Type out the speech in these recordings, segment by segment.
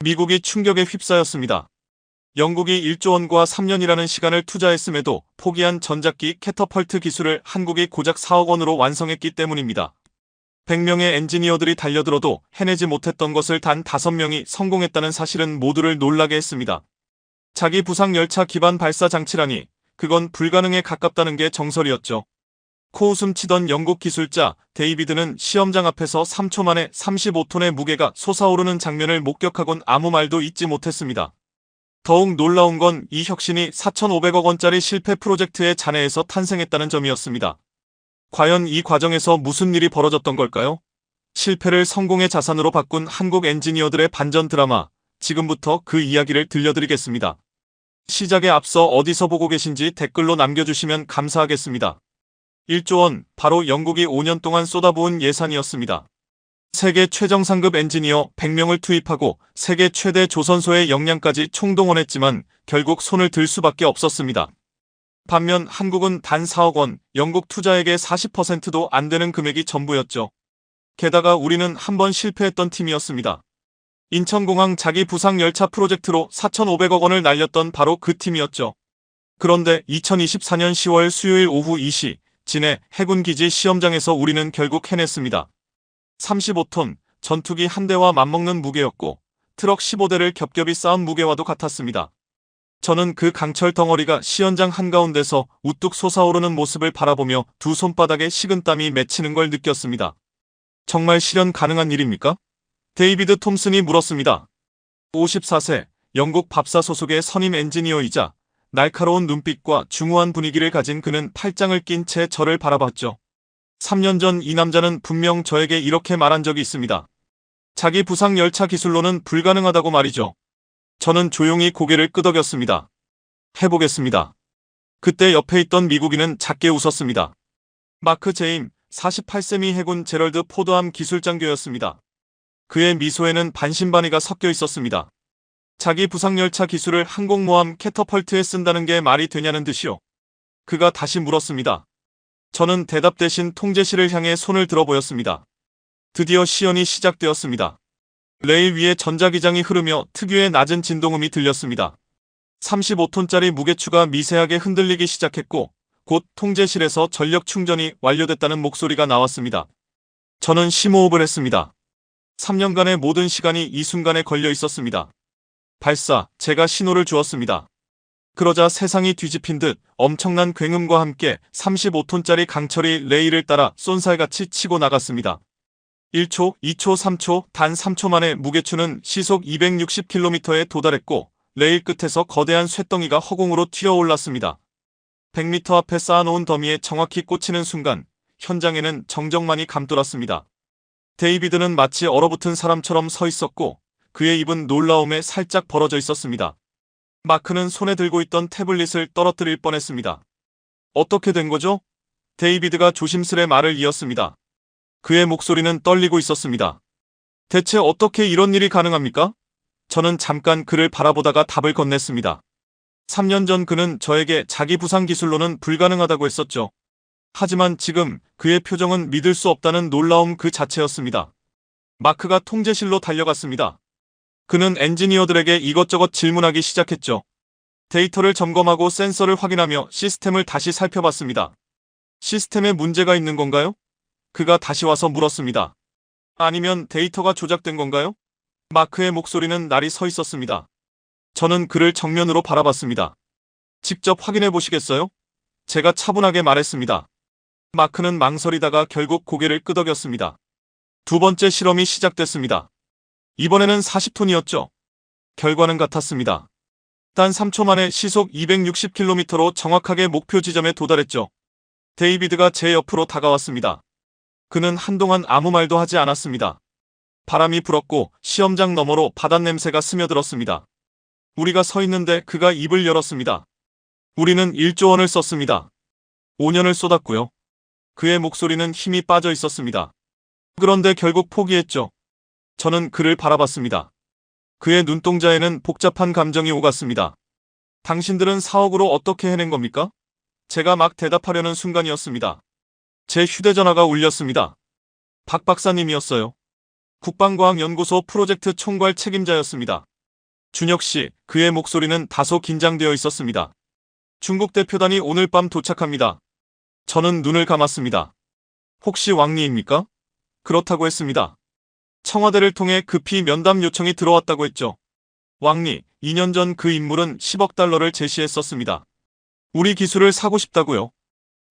미국이 충격에 휩싸였습니다. 영국이 1조 원과 3년이라는 시간을 투자했음에도 포기한 전작기 캐터펄트 기술을 한국이 고작 4억 원으로 완성했기 때문입니다. 100명의 엔지니어들이 달려들어도 해내지 못했던 것을 단 5명이 성공했다는 사실은 모두를 놀라게 했습니다. 자기 부상 열차 기반 발사 장치라니 그건 불가능에 가깝다는 게 정설이었죠. 코웃음 치던 영국 기술자 데이비드는 시험장 앞에서 3초 만에 35톤의 무게가 솟아오르는 장면을 목격하곤 아무 말도 잇지 못했습니다. 더욱 놀라운 건 이 혁신이 4,500억 원짜리 실패 프로젝트의 잔해에서 탄생했다는 점이었습니다. 과연 이 과정에서 무슨 일이 벌어졌던 걸까요? 실패를 성공의 자산으로 바꾼 한국 엔지니어들의 반전 드라마, 지금부터 그 이야기를 들려드리겠습니다. 시작에 앞서 어디서 보고 계신지 댓글로 남겨주시면 감사하겠습니다. 1조 원, 바로 영국이 5년 동안 쏟아부은 예산이었습니다. 세계 최정 상급 엔지니어 100명을 투입하고 세계 최대 조선소의 역량까지 총동원했지만 결국 손을 들 수밖에 없었습니다. 반면 한국은 단 4억 원, 영국 투자액의 40%도 안 되는 금액이 전부였죠. 게다가 우리는 한 번 실패했던 팀이었습니다. 인천공항 자기 부상 열차 프로젝트로 4,500억 원을 날렸던 바로 그 팀이었죠. 그런데 2024년 10월 수요일 오후 2시 진해 해군기지 시험장에서 우리는 결국 해냈습니다. 35톤, 전투기 한 대와 맞먹는 무게였고 트럭 15대를 겹겹이 쌓은 무게와도 같았습니다. 저는 그 강철 덩어리가 시연장 한가운데서 우뚝 솟아오르는 모습을 바라보며 두 손바닥에 식은땀이 맺히는 걸 느꼈습니다. 정말 실현 가능한 일입니까? 데이비드 톰슨이 물었습니다. 54세, 영국 밥사 소속의 선임 엔지니어이자 날카로운 눈빛과 중후한 분위기를 가진 그는 팔짱을 낀 채 저를 바라봤죠. 3년 전 이 남자는 분명 저에게 이렇게 말한 적이 있습니다. 자기 부상 열차 기술로는 불가능하다고 말이죠. 저는 조용히 고개를 끄덕였습니다. 해보겠습니다. 그때 옆에 있던 미국인은 작게 웃었습니다. 마크 제임, 48세 미 해군 제럴드 포드함 기술장교였습니다. 그의 미소에는 반신반의가 섞여 있었습니다. 자기 부상 열차 기술을 항공모함 캐터펄트에 쓴다는 게 말이 되냐는 듯이요. 그가 다시 물었습니다. 저는 대답 대신 통제실을 향해 손을 들어 보였습니다. 드디어 시연이 시작되었습니다. 레일 위에 전자기장이 흐르며 특유의 낮은 진동음이 들렸습니다. 35톤짜리 무게추가 미세하게 흔들리기 시작했고 곧 통제실에서 전력 충전이 완료됐다는 목소리가 나왔습니다. 저는 심호흡을 했습니다. 3년간의 모든 시간이 이 순간에 걸려 있었습니다. 발사, 제가 신호를 주었습니다. 그러자 세상이 뒤집힌 듯 엄청난 굉음과 함께 35톤짜리 강철이 레일을 따라 쏜살같이 치고 나갔습니다. 1초, 2초, 3초, 단 3초 만에 무게추는 시속 260km에 도달했고 레일 끝에서 거대한 쇳덩이가 허공으로 튀어올랐습니다. 100m 앞에 쌓아놓은 더미에 정확히 꽂히는 순간 현장에는 정적만이 감돌았습니다. 데이비드는 마치 얼어붙은 사람처럼 서 있었고 그의 입은 놀라움에 살짝 벌어져 있었습니다. 마크는 손에 들고 있던 태블릿을 떨어뜨릴 뻔했습니다. 어떻게 된 거죠? 데이비드가 조심스레 말을 이었습니다. 그의 목소리는 떨리고 있었습니다. 대체 어떻게 이런 일이 가능합니까? 저는 잠깐 그를 바라보다가 답을 건넸습니다. 3년 전 그는 저에게 자기 부상 기술로는 불가능하다고 했었죠. 하지만 지금 그의 표정은 믿을 수 없다는 놀라움 그 자체였습니다. 마크가 통제실로 달려갔습니다. 그는 엔지니어들에게 이것저것 질문하기 시작했죠. 데이터를 점검하고 센서를 확인하며 시스템을 다시 살펴봤습니다. 시스템에 문제가 있는 건가요? 그가 다시 와서 물었습니다. 아니면 데이터가 조작된 건가요? 마크의 목소리는 날이 서 있었습니다. 저는 그를 정면으로 바라봤습니다. 직접 확인해 보시겠어요? 제가 차분하게 말했습니다. 마크는 망설이다가 결국 고개를 끄덕였습니다. 두 번째 실험이 시작됐습니다. 이번에는 40톤이었죠. 결과는 같았습니다. 단 3초 만에 시속 260km로 정확하게 목표 지점에 도달했죠. 데이비드가 제 옆으로 다가왔습니다. 그는 한동안 아무 말도 하지 않았습니다. 바람이 불었고 시험장 너머로 바닷냄새가 스며들었습니다. 우리가 서 있는데 그가 입을 열었습니다. 우리는 1조 원을 썼습니다. 5년을 쏟았고요. 그의 목소리는 힘이 빠져 있었습니다. 그런데 결국 포기했죠. 저는 그를 바라봤습니다. 그의 눈동자에는 복잡한 감정이 오갔습니다. 당신들은 4억으로 어떻게 해낸 겁니까? 제가 막 대답하려는 순간이었습니다. 제 휴대전화가 울렸습니다. 박 박사님이었어요. 국방과학연구소 프로젝트 총괄 책임자였습니다. 준혁 씨, 그의 목소리는 다소 긴장되어 있었습니다. 중국 대표단이 오늘 밤 도착합니다. 저는 눈을 감았습니다. 혹시 왕리입니까? 그렇다고 했습니다. 청와대를 통해 급히 면담 요청이 들어왔다고 했죠. 왕리, 2년 전 그 인물은 10억 달러를 제시했었습니다. 우리 기술을 사고 싶다고요.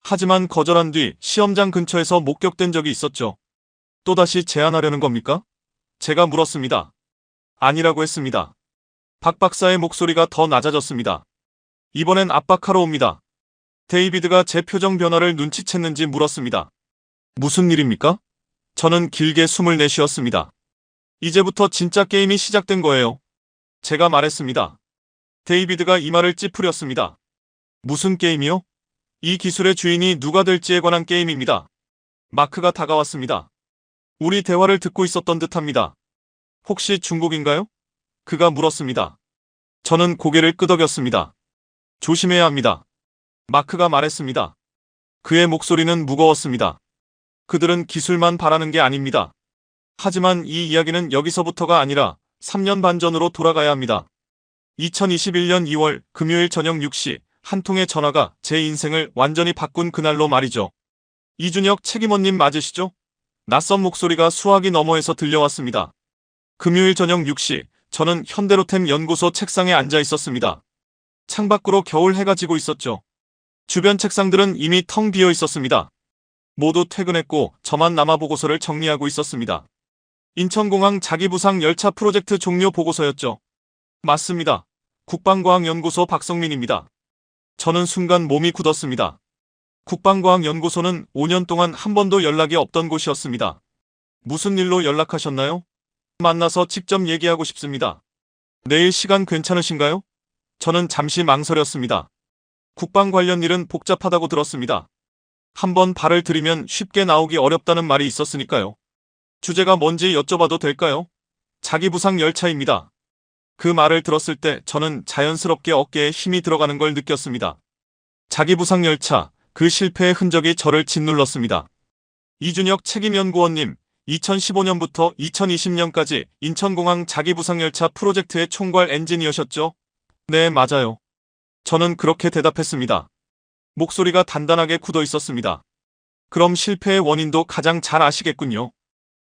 하지만 거절한 뒤 시험장 근처에서 목격된 적이 있었죠. 또다시 제안하려는 겁니까? 제가 물었습니다. 아니라고 했습니다. 박 박사의 목소리가 더 낮아졌습니다. 이번엔 압박하러 옵니다. 데이비드가 제 표정 변화를 눈치챘는지 물었습니다. 무슨 일입니까? 저는 길게 숨을 내쉬었습니다. 이제부터 진짜 게임이 시작된 거예요. 제가 말했습니다. 데이비드가 이마를 찌푸렸습니다. 무슨 게임이요? 이 기술의 주인이 누가 될지에 관한 게임입니다. 마크가 다가왔습니다. 우리 대화를 듣고 있었던 듯합니다. 혹시 중국인가요? 그가 물었습니다. 저는 고개를 끄덕였습니다. 조심해야 합니다. 마크가 말했습니다. 그의 목소리는 무거웠습니다. 그들은 기술만 바라는 게 아닙니다. 하지만 이 이야기는 여기서부터가 아니라 3년 반 전으로 돌아가야 합니다. 2021년 2월 금요일 저녁 6시 한 통의 전화가 제 인생을 완전히 바꾼 그날로 말이죠. 이준혁 책임원님 맞으시죠? 낯선 목소리가 수화기 너머에서 들려왔습니다. 금요일 저녁 6시 저는 현대로템 연구소 책상에 앉아 있었습니다. 창밖으로 겨울 해가 지고 있었죠. 주변 책상들은 이미 텅 비어 있었습니다. 모두 퇴근했고 저만 남아 보고서를 정리하고 있었습니다. 인천공항 자기부상 열차 프로젝트 종료 보고서였죠. 맞습니다. 국방과학연구소 박성민입니다. 저는 순간 몸이 굳었습니다. 국방과학연구소는 5년 동안 한 번도 연락이 없던 곳이었습니다. 무슨 일로 연락하셨나요? 만나서 직접 얘기하고 싶습니다. 내일 시간 괜찮으신가요? 저는 잠시 망설였습니다. 국방 관련 일은 복잡하다고 들었습니다. 한번 발을 들이면 쉽게 나오기 어렵다는 말이 있었으니까요. 주제가 뭔지 여쭤봐도 될까요? 자기부상 열차입니다. 그 말을 들었을 때 저는 자연스럽게 어깨에 힘이 들어가는 걸 느꼈습니다. 자기부상 열차, 그 실패의 흔적이 저를 짓눌렀습니다. 이준혁 책임연구원님, 2015년부터 2020년까지 인천공항 자기부상 열차 프로젝트의 총괄 엔지니어셨죠? 네, 맞아요. 저는 그렇게 대답했습니다. 목소리가 단단하게 굳어 있었습니다. 그럼 실패의 원인도 가장 잘 아시겠군요.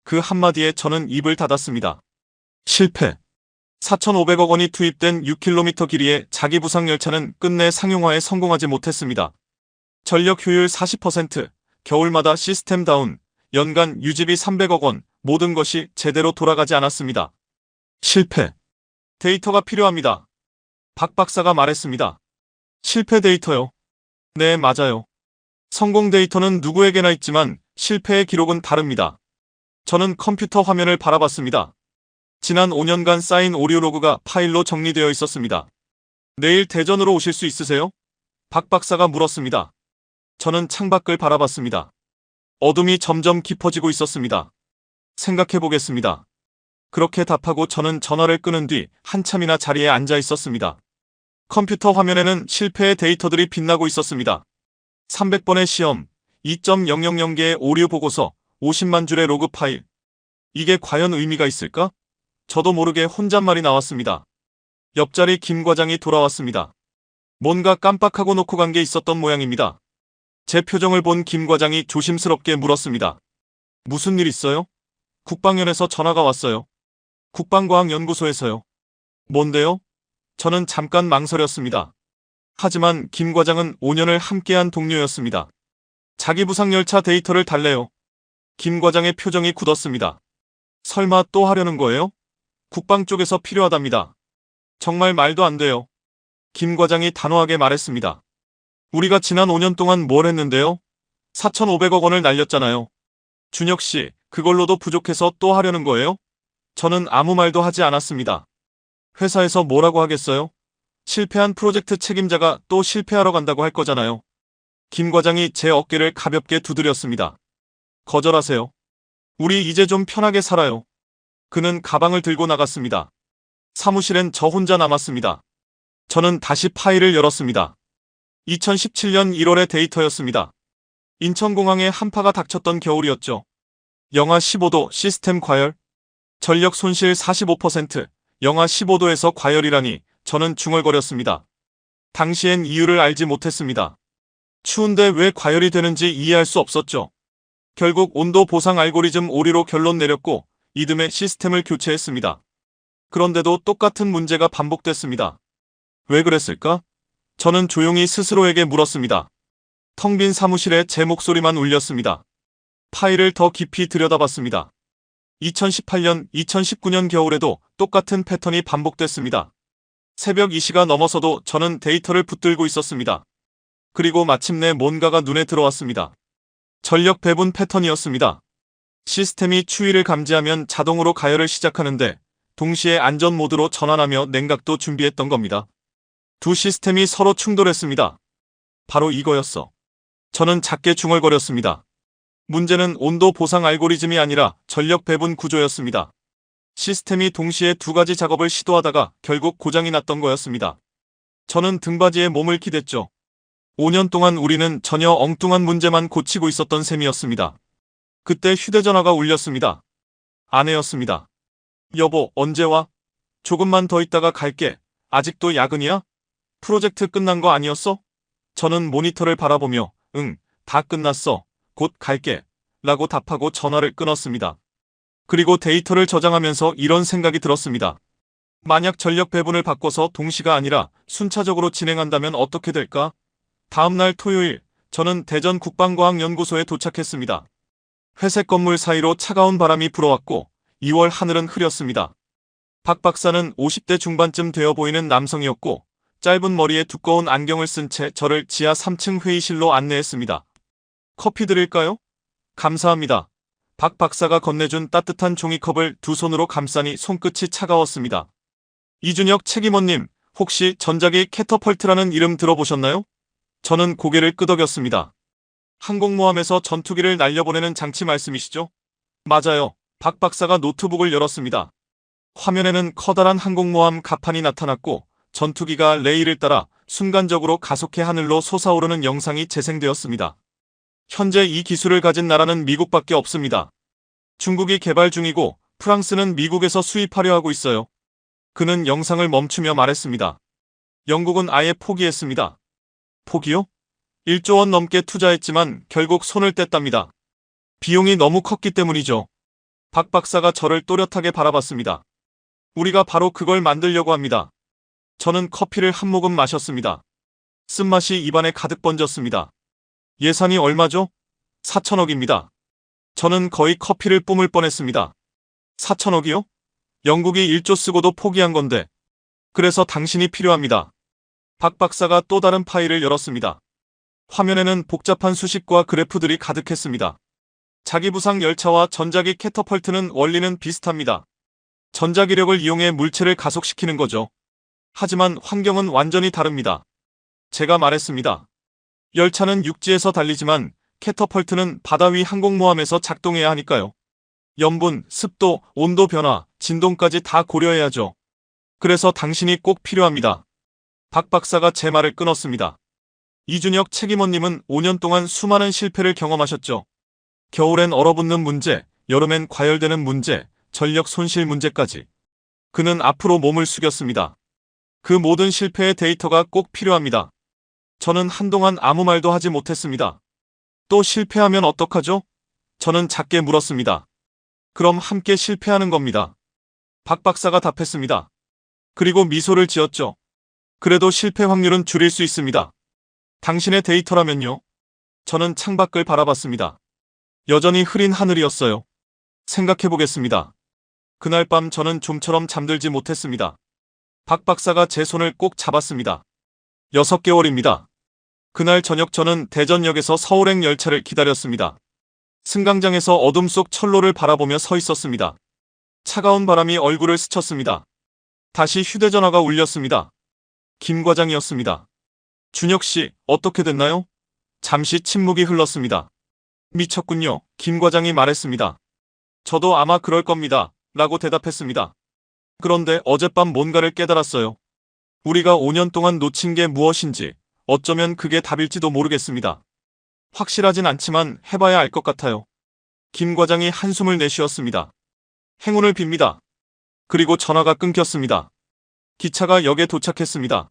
그 한마디에 저는 입을 닫았습니다. 실패. 4,500억 원이 투입된 6km 길이의 자기부상 열차는 끝내 상용화에 성공하지 못했습니다. 전력 효율 40%, 겨울마다 시스템 다운, 연간 유지비 300억 원, 모든 것이 제대로 돌아가지 않았습니다. 실패. 데이터가 필요합니다. 박 박사가 말했습니다. 실패 데이터요? 네, 맞아요. 성공 데이터는 누구에게나 있지만 실패의 기록은 다릅니다. 저는 컴퓨터 화면을 바라봤습니다. 지난 5년간 쌓인 오류 로그가 파일로 정리되어 있었습니다. 내일 대전으로 오실 수 있으세요? 박 박사가 물었습니다. 저는 창밖을 바라봤습니다. 어둠이 점점 깊어지고 있었습니다. 생각해보겠습니다. 그렇게 답하고 저는 전화를 끊은 뒤 한참이나 자리에 앉아 있었습니다. 컴퓨터 화면에는 실패의 데이터들이 빛나고 있었습니다. 300번의 시험, 2.000개의 오류 보고서, 50만 줄의 로그 파일. 이게 과연 의미가 있을까? 저도 모르게 혼잣말이 나왔습니다. 옆자리 김 과장이 돌아왔습니다. 뭔가 깜빡하고 놓고 간 게 있었던 모양입니다. 제 표정을 본 김 과장이 조심스럽게 물었습니다. 무슨 일 있어요? 국방연에서 전화가 왔어요. 국방과학연구소에서요. 뭔데요? 저는 잠깐 망설였습니다. 하지만 김 과장은 5년을 함께한 동료였습니다. 자기부상 열차 데이터를 달래요. 김 과장의 표정이 굳었습니다. 설마 또 하려는 거예요? 국방 쪽에서 필요하답니다. 정말 말도 안 돼요. 김 과장이 단호하게 말했습니다. 우리가 지난 5년 동안 뭘 했는데요? 4,500억 원을 날렸잖아요. 준혁 씨, 그걸로도 부족해서 또 하려는 거예요? 저는 아무 말도 하지 않았습니다. 회사에서 뭐라고 하겠어요? 실패한 프로젝트 책임자가 또 실패하러 간다고 할 거잖아요. 김 과장이 제 어깨를 가볍게 두드렸습니다. 거절하세요. 우리 이제 좀 편하게 살아요. 그는 가방을 들고 나갔습니다. 사무실엔 저 혼자 남았습니다. 저는 다시 파일을 열었습니다. 2017년 1월의 데이터였습니다. 인천공항에 한파가 닥쳤던 겨울이었죠. 영하 15도 시스템 과열, 전력 손실 45%, 영하 15도에서 과열이라니 저는 중얼거렸습니다. 당시엔 이유를 알지 못했습니다. 추운데 왜 과열이 되는지 이해할 수 없었죠. 결국 온도 보상 알고리즘 오류로 결론 내렸고 이듬해 시스템을 교체했습니다. 그런데도 똑같은 문제가 반복됐습니다. 왜 그랬을까? 저는 조용히 스스로에게 물었습니다. 텅 빈 사무실에 제 목소리만 울렸습니다. 파일을 더 깊이 들여다봤습니다. 2018년, 2019년 겨울에도 똑같은 패턴이 반복됐습니다. 새벽 2시가 넘어서도 저는 데이터를 붙들고 있었습니다. 그리고 마침내 뭔가가 눈에 들어왔습니다. 전력 배분 패턴이었습니다. 시스템이 추위를 감지하면 자동으로 가열을 시작하는데 동시에 안전 모드로 전환하며 냉각도 준비했던 겁니다. 두 시스템이 서로 충돌했습니다. 바로 이거였어. 저는 작게 중얼거렸습니다. 문제는 온도 보상 알고리즘이 아니라 전력 배분 구조였습니다. 시스템이 동시에 두 가지 작업을 시도하다가 결국 고장이 났던 거였습니다. 저는 등받이에 몸을 기댔죠. 5년 동안 우리는 전혀 엉뚱한 문제만 고치고 있었던 셈이었습니다. 그때 휴대전화가 울렸습니다. 아내였습니다. 여보, 언제 와? 조금만 더 있다가 갈게. 아직도 야근이야? 프로젝트 끝난 거 아니었어? 저는 모니터를 바라보며 응, 다 끝났어. 곧 갈게. 라고 답하고 전화를 끊었습니다. 그리고 데이터를 저장하면서 이런 생각이 들었습니다. 만약 전력 배분을 바꿔서 동시가 아니라 순차적으로 진행한다면 어떻게 될까? 다음날 토요일, 저는 대전 국방과학연구소에 도착했습니다. 회색 건물 사이로 차가운 바람이 불어왔고 2월 하늘은 흐렸습니다. 박 박사는 50대 중반쯤 되어 보이는 남성이었고 짧은 머리에 두꺼운 안경을 쓴 채 저를 지하 3층 회의실로 안내했습니다. 커피 드릴까요? 감사합니다. 박 박사가 건네준 따뜻한 종이컵을 두 손으로 감싸니 손끝이 차가웠습니다. 이준혁 책임원님, 혹시 전자기 캐터펄트라는 이름 들어보셨나요? 저는 고개를 끄덕였습니다. 항공모함에서 전투기를 날려보내는 장치 말씀이시죠? 맞아요. 박 박사가 노트북을 열었습니다. 화면에는 커다란 항공모함 갑판이 나타났고 전투기가 레일을 따라 순간적으로 가속해 하늘로 솟아오르는 영상이 재생되었습니다. 현재 이 기술을 가진 나라는 미국밖에 없습니다. 중국이 개발 중이고 프랑스는 미국에서 수입하려 하고 있어요. 그는 영상을 멈추며 말했습니다. 영국은 아예 포기했습니다. 포기요? 1조 원 넘게 투자했지만 결국 손을 뗐답니다. 비용이 너무 컸기 때문이죠. 박 박사가 저를 또렷하게 바라봤습니다. 우리가 바로 그걸 만들려고 합니다. 저는 커피를 한 모금 마셨습니다. 쓴맛이 입안에 가득 번졌습니다. 예산이 얼마죠? 4천억입니다. 저는 거의 커피를 뿜을 뻔했습니다. 4천억이요? 영국이 1조 쓰고도 포기한 건데. 그래서 당신이 필요합니다. 박 박사가 또 다른 파일을 열었습니다. 화면에는 복잡한 수식과 그래프들이 가득했습니다. 자기부상 열차와 전자기 캐터펄트는 원리는 비슷합니다. 전자기력을 이용해 물체를 가속시키는 거죠. 하지만 환경은 완전히 다릅니다. 제가 말했습니다. 열차는 육지에서 달리지만 캐터펄트는 바다 위 항공모함에서 작동해야 하니까요. 염분, 습도, 온도 변화, 진동까지 다 고려해야죠. 그래서 당신이 꼭 필요합니다. 박 박사가 제 말을 끊었습니다. 이준혁 책임원님은 5년 동안 수많은 실패를 경험하셨죠. 겨울엔 얼어붙는 문제, 여름엔 과열되는 문제, 전력 손실 문제까지. 그는 앞으로 몸을 숙였습니다. 그 모든 실패의 데이터가 꼭 필요합니다. 저는 한동안 아무 말도 하지 못했습니다. 또 실패하면 어떡하죠? 저는 작게 물었습니다. 그럼 함께 실패하는 겁니다. 박 박사가 답했습니다. 그리고 미소를 지었죠. 그래도 실패 확률은 줄일 수 있습니다. 당신의 데이터라면요? 저는 창밖을 바라봤습니다. 여전히 흐린 하늘이었어요. 생각해보겠습니다. 그날 밤 저는 좀처럼 잠들지 못했습니다. 박 박사가 제 손을 꼭 잡았습니다. 6개월입니다. 그날 저녁 저는 대전역에서 서울행 열차를 기다렸습니다. 승강장에서 어둠 속 철로를 바라보며 서 있었습니다. 차가운 바람이 얼굴을 스쳤습니다. 다시 휴대전화가 울렸습니다. 김 과장이었습니다. 준혁 씨, 어떻게 됐나요? 잠시 침묵이 흘렀습니다. 미쳤군요. 김 과장이 말했습니다. 저도 아마 그럴 겁니다. 라고 대답했습니다. 그런데 어젯밤 뭔가를 깨달았어요. 우리가 5년 동안 놓친 게 무엇인지, 어쩌면 그게 답일지도 모르겠습니다. 확실하진 않지만 해봐야 알 것 같아요. 김 과장이 한숨을 내쉬었습니다. 행운을 빕니다. 그리고 전화가 끊겼습니다. 기차가 역에 도착했습니다.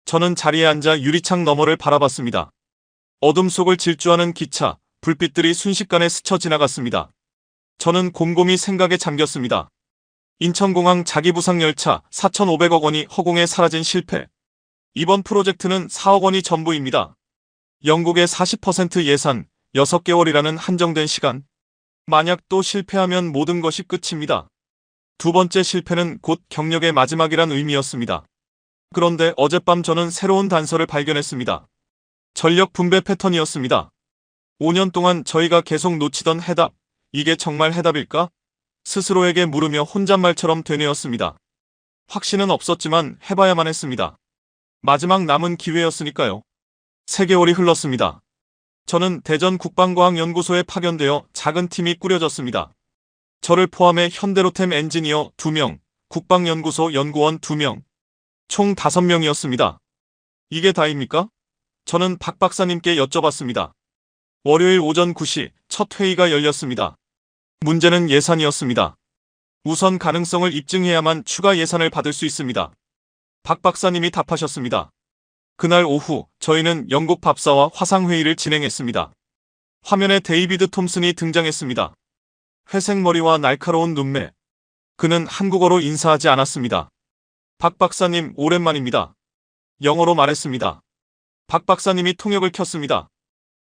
저는 자리에 앉아 유리창 너머를 바라봤습니다. 어둠 속을 질주하는 기차, 불빛들이 순식간에 스쳐 지나갔습니다. 저는 곰곰이 생각에 잠겼습니다. 인천공항 자기부상열차 4,500억 원이 허공에 사라진 실패. 이번 프로젝트는 4억 원이 전부입니다. 영국의 40% 예산, 6개월이라는 한정된 시간. 만약 또 실패하면 모든 것이 끝입니다. 두 번째 실패는 곧 경력의 마지막이란 의미였습니다. 그런데 어젯밤 저는 새로운 단서를 발견했습니다. 전력 분배 패턴이었습니다. 5년 동안 저희가 계속 놓치던 해답, 이게 정말 해답일까? 스스로에게 물으며 혼잣말처럼 되뇌었습니다. 확신은 없었지만 해봐야만 했습니다. 마지막 남은 기회였으니까요. 3개월이 흘렀습니다. 저는 대전 국방과학연구소에 파견되어 작은 팀이 꾸려졌습니다. 저를 포함해 현대로템 엔지니어 2명, 국방연구소 연구원 2명, 총 5명이었습니다. 이게 다입니까? 저는 박 박사님께 여쭤봤습니다. 월요일 오전 9시 첫 회의가 열렸습니다. 문제는 예산이었습니다. 우선 가능성을 입증해야만 추가 예산을 받을 수 있습니다. 박 박사님이 답하셨습니다. 그날 오후 저희는 영국 밥사와 화상회의를 진행했습니다. 화면에 데이비드 톰슨이 등장했습니다. 회색 머리와 날카로운 눈매. 그는 한국어로 인사하지 않았습니다. 박 박사님 오랜만입니다. 영어로 말했습니다. 박 박사님이 통역을 켰습니다.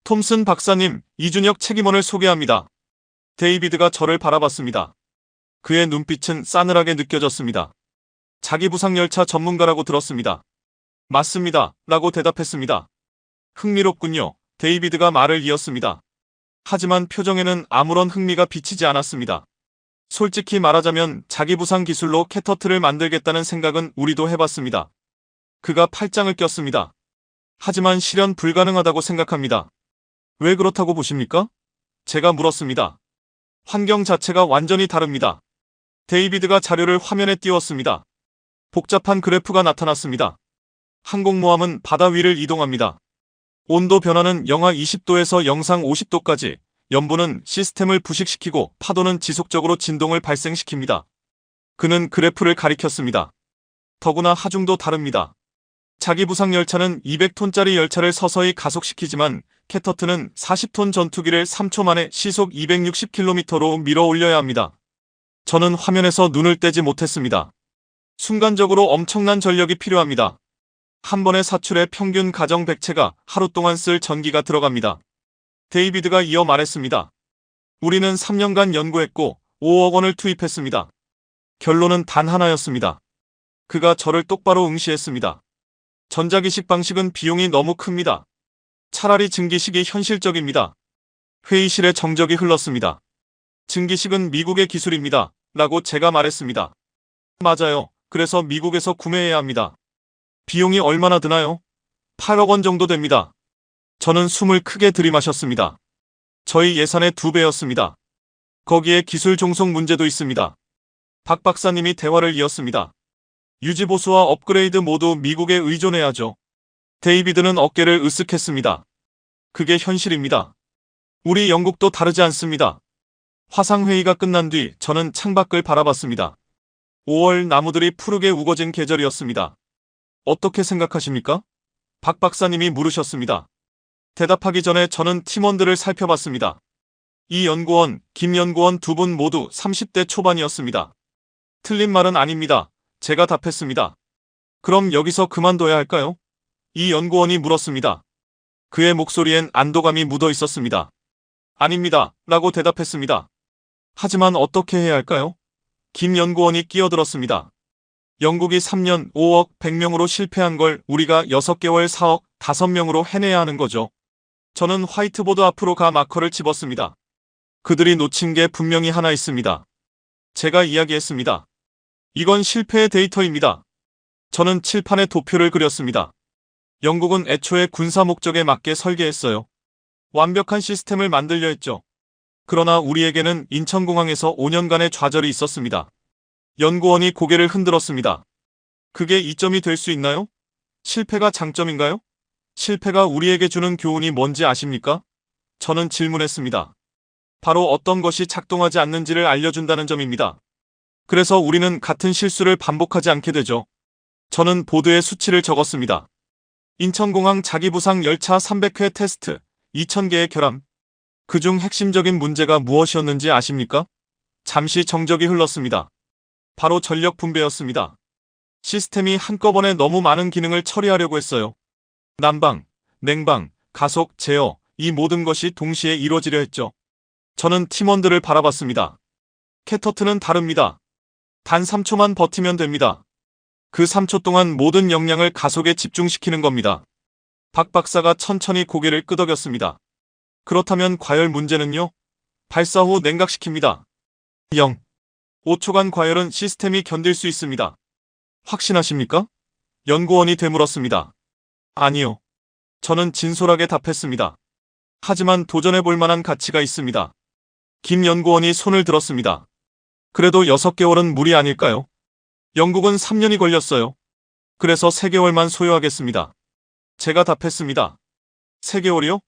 톰슨 박사님, 이준혁 책임원을 소개합니다. 데이비드가 저를 바라봤습니다. 그의 눈빛은 싸늘하게 느껴졌습니다. 자기부상열차 전문가라고 들었습니다. 맞습니다. 라고 대답했습니다. 흥미롭군요. 데이비드가 말을 이었습니다. 하지만 표정에는 아무런 흥미가 비치지 않았습니다. 솔직히 말하자면 자기부상 기술로 캐터트를 만들겠다는 생각은 우리도 해봤습니다. 그가 팔짱을 꼈습니다. 하지만 실현 불가능하다고 생각합니다. 왜 그렇다고 보십니까? 제가 물었습니다. 환경 자체가 완전히 다릅니다. 데이비드가 자료를 화면에 띄웠습니다. 복잡한 그래프가 나타났습니다. 항공모함은 바다 위를 이동합니다. 온도 변화는 영하 20도에서 영상 50도까지, 염분은 시스템을 부식시키고 파도는 지속적으로 진동을 발생시킵니다. 그는 그래프를 가리켰습니다. 더구나 하중도 다릅니다. 자기부상 열차는 200톤짜리 열차를 서서히 가속시키지만 캐터트는 40톤 전투기를 3초 만에 시속 260km로 밀어 올려야 합니다. 저는 화면에서 눈을 떼지 못했습니다. 순간적으로 엄청난 전력이 필요합니다. 한 번의 사출에 평균 가정 100채가 하루 동안 쓸 전기가 들어갑니다. 데이비드가 이어 말했습니다. 우리는 3년간 연구했고 5억 원을 투입했습니다. 결론은 단 하나였습니다. 그가 저를 똑바로 응시했습니다. 전자기식 방식은 비용이 너무 큽니다. 차라리 증기식이 현실적입니다. 회의실에 정적이 흘렀습니다. 증기식은 미국의 기술입니다. 라고 제가 말했습니다. 맞아요. 그래서 미국에서 구매해야 합니다. 비용이 얼마나 드나요? 8억 원 정도 됩니다. 저는 숨을 크게 들이마셨습니다. 저희 예산의 2배였습니다. 거기에 기술 종속 문제도 있습니다. 박 박사님이 대화를 이었습니다. 유지보수와 업그레이드 모두 미국에 의존해야죠. 데이비드는 어깨를 으쓱했습니다. 그게 현실입니다. 우리 영국도 다르지 않습니다. 화상회의가 끝난 뒤 저는 창밖을 바라봤습니다. 5월 나무들이 푸르게 우거진 계절이었습니다. 어떻게 생각하십니까? 박 박사님이 물으셨습니다. 대답하기 전에 저는 팀원들을 살펴봤습니다. 이 연구원, 김 연구원 두 분 모두 30대 초반이었습니다. 틀린 말은 아닙니다. 제가 답했습니다. 그럼 여기서 그만둬야 할까요? 이 연구원이 물었습니다. 그의 목소리엔 안도감이 묻어 있었습니다. 아닙니다. 라고 대답했습니다. 하지만 어떻게 해야 할까요? 김 연구원이 끼어들었습니다. 영국이 3년 5억 100명으로 실패한 걸 우리가 6개월 4억 5명으로 해내야 하는 거죠. 저는 화이트보드 앞으로 가 마커를 집었습니다. 그들이 놓친 게 분명히 하나 있습니다. 제가 이야기했습니다. 이건 실패의 데이터입니다. 저는 칠판에 도표를 그렸습니다. 영국은 애초에 군사 목적에 맞게 설계했어요. 완벽한 시스템을 만들려 했죠. 그러나 우리에게는 인천공항에서 5년간의 좌절이 있었습니다. 연구원이 고개를 흔들었습니다. 그게 이점이 될 수 있나요? 실패가 장점인가요? 실패가 우리에게 주는 교훈이 뭔지 아십니까? 저는 질문했습니다. 바로 어떤 것이 작동하지 않는지를 알려준다는 점입니다. 그래서 우리는 같은 실수를 반복하지 않게 되죠. 저는 보드에 수치를 적었습니다. 인천공항 자기부상 열차 300회 테스트, 2000개의 결함. 그중 핵심적인 문제가 무엇이었는지 아십니까? 잠시 정적이 흘렀습니다. 바로 전력 분배였습니다. 시스템이 한꺼번에 너무 많은 기능을 처리하려고 했어요. 난방, 냉방, 가속, 제어, 이 모든 것이 동시에 이루어지려 했죠. 저는 팀원들을 바라봤습니다. 캐터트는 다릅니다. 단 3초만 버티면 됩니다. 그 3초 동안 모든 역량을 가속에 집중시키는 겁니다. 박 박사가 천천히 고개를 끄덕였습니다. 그렇다면 과열 문제는요? 발사 후 냉각시킵니다. 0. 5초간 과열은 시스템이 견딜 수 있습니다. 확신하십니까? 연구원이 되물었습니다. 아니요. 저는 진솔하게 답했습니다. 하지만 도전해볼 만한 가치가 있습니다. 김 연구원이 손을 들었습니다. 그래도 6개월은 무리 아닐까요? 영국은 3년이 걸렸어요. 그래서 3개월만 소요하겠습니다. 제가 답했습니다. 3개월이요?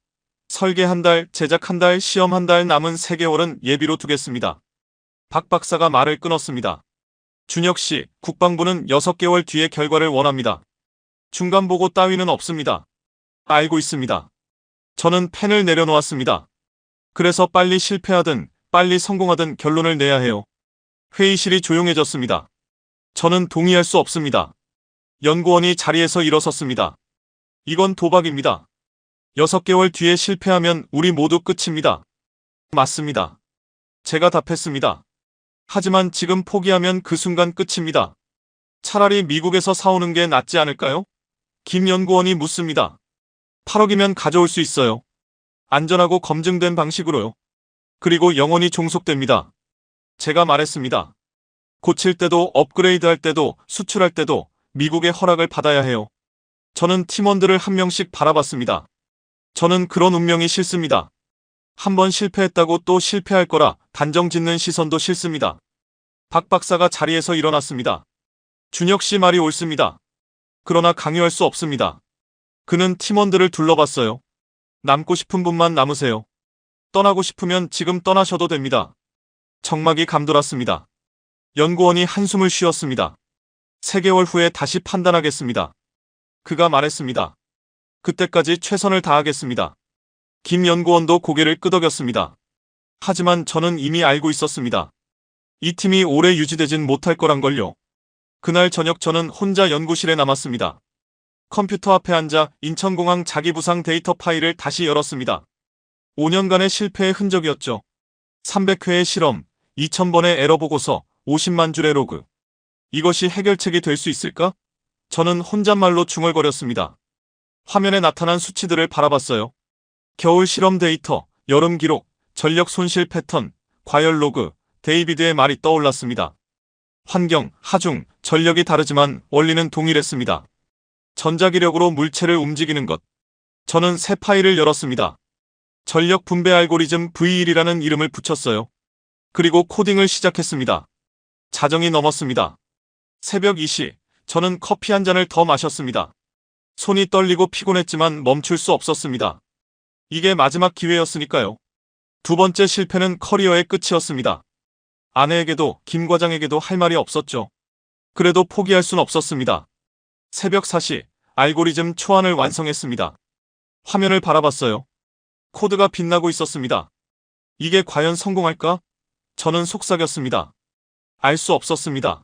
설계 한 달, 제작 한 달, 시험 한 달, 남은 3개월은 예비로 두겠습니다. 박 박사가 말을 끊었습니다. 준혁 씨, 국방부는 6개월 뒤에 결과를 원합니다. 중간 보고 따위는 없습니다. 알고 있습니다. 저는 펜을 내려놓았습니다. 그래서 빨리 실패하든 빨리 성공하든 결론을 내야 해요. 회의실이 조용해졌습니다. 저는 동의할 수 없습니다. 연구원이 자리에서 일어섰습니다. 이건 도박입니다. 6개월 뒤에 실패하면 우리 모두 끝입니다. 맞습니다. 제가 답했습니다. 하지만 지금 포기하면 그 순간 끝입니다. 차라리 미국에서 사오는 게 낫지 않을까요? 김 연구원이 묻습니다. 8억이면 가져올 수 있어요. 안전하고 검증된 방식으로요. 그리고 영원히 종속됩니다. 제가 말했습니다. 고칠 때도 업그레이드할 때도 수출할 때도 미국의 허락을 받아야 해요. 저는 팀원들을 한 명씩 바라봤습니다. 저는 그런 운명이 싫습니다. 한번 실패했다고 또 실패할 거라 단정 짓는 시선도 싫습니다. 박 박사가 자리에서 일어났습니다. 준혁 씨 말이 옳습니다. 그러나 강요할 수 없습니다. 그는 팀원들을 둘러봤어요. 남고 싶은 분만 남으세요. 떠나고 싶으면 지금 떠나셔도 됩니다. 정막이 감돌았습니다. 연구원이 한숨을 쉬었습니다. 3개월 후에 다시 판단하겠습니다. 그가 말했습니다. 그때까지 최선을 다하겠습니다. 김 연구원도 고개를 끄덕였습니다. 하지만 저는 이미 알고 있었습니다. 이 팀이 오래 유지되진 못할 거란 걸요. 그날 저녁 저는 혼자 연구실에 남았습니다. 컴퓨터 앞에 앉아 인천공항 자기부상 데이터 파일을 다시 열었습니다. 5년간의 실패의 흔적이었죠. 300회의 실험, 2000번의 에러 보고서, 50만 줄의 로그. 이것이 해결책이 될 수 있을까? 저는 혼잣말로 중얼거렸습니다. 화면에 나타난 수치들을 바라봤어요. 겨울 실험 데이터, 여름 기록, 전력 손실 패턴, 과열 로그, 데이비드의 말이 떠올랐습니다. 환경, 하중, 전력이 다르지만 원리는 동일했습니다. 전자기력으로 물체를 움직이는 것. 저는 새 파일을 열었습니다. 전력 분배 알고리즘 V1이라는 이름을 붙였어요. 그리고 코딩을 시작했습니다. 자정이 넘었습니다. 새벽 2시, 저는 커피 한 잔을 더 마셨습니다. 손이 떨리고 피곤했지만 멈출 수 없었습니다. 이게 마지막 기회였으니까요. 두 번째 실패는 커리어의 끝이었습니다. 아내에게도 김 과장에게도 할 말이 없었죠. 그래도 포기할 순 없었습니다. 새벽 4시, 알고리즘 초안을 완성했습니다. 화면을 바라봤어요. 코드가 빛나고 있었습니다. 이게 과연 성공할까? 저는 속삭였습니다. 알 수 없었습니다.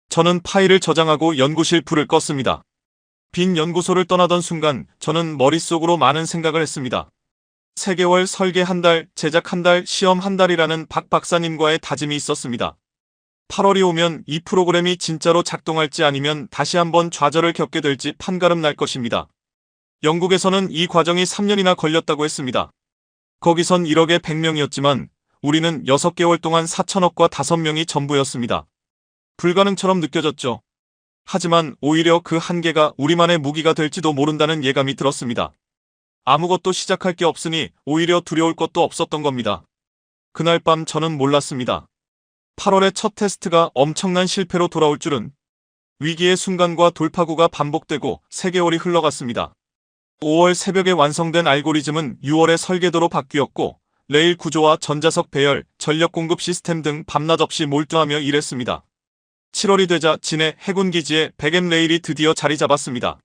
저는 파일을 저장하고 연구실 불을 껐습니다. 빈 연구소를 떠나던 순간 저는 머릿속으로 많은 생각을 했습니다. 3개월 설계 한 달, 제작 한 달, 시험 한 달이라는 박 박사님과의 다짐이 있었습니다. 8월이 오면 이 프로그램이 진짜로 작동할지 아니면 다시 한번 좌절을 겪게 될지 판가름 날 것입니다. 영국에서는 이 과정이 3년이나 걸렸다고 했습니다. 거기선 1억에 100명이었지만 우리는 6개월 동안 4천억과 5명이 전부였습니다. 불가능처럼 느껴졌죠. 하지만 오히려 그 한계가 우리만의 무기가 될지도 모른다는 예감이 들었습니다. 아무것도 시작할 게 없으니 오히려 두려울 것도 없었던 겁니다. 그날 밤 저는 몰랐습니다. 8월의 첫 테스트가 엄청난 실패로 돌아올 줄은. 위기의 순간과 돌파구가 반복되고 3개월이 흘러갔습니다. 5월 새벽에 완성된 알고리즘은 6월의 설계도로 바뀌었고 레일 구조와 전자석 배열, 전력 공급 시스템 등 밤낮 없이 몰두하며 일했습니다. 7월이 되자 진해 해군기지에 100M 레일이 드디어 자리 잡았습니다.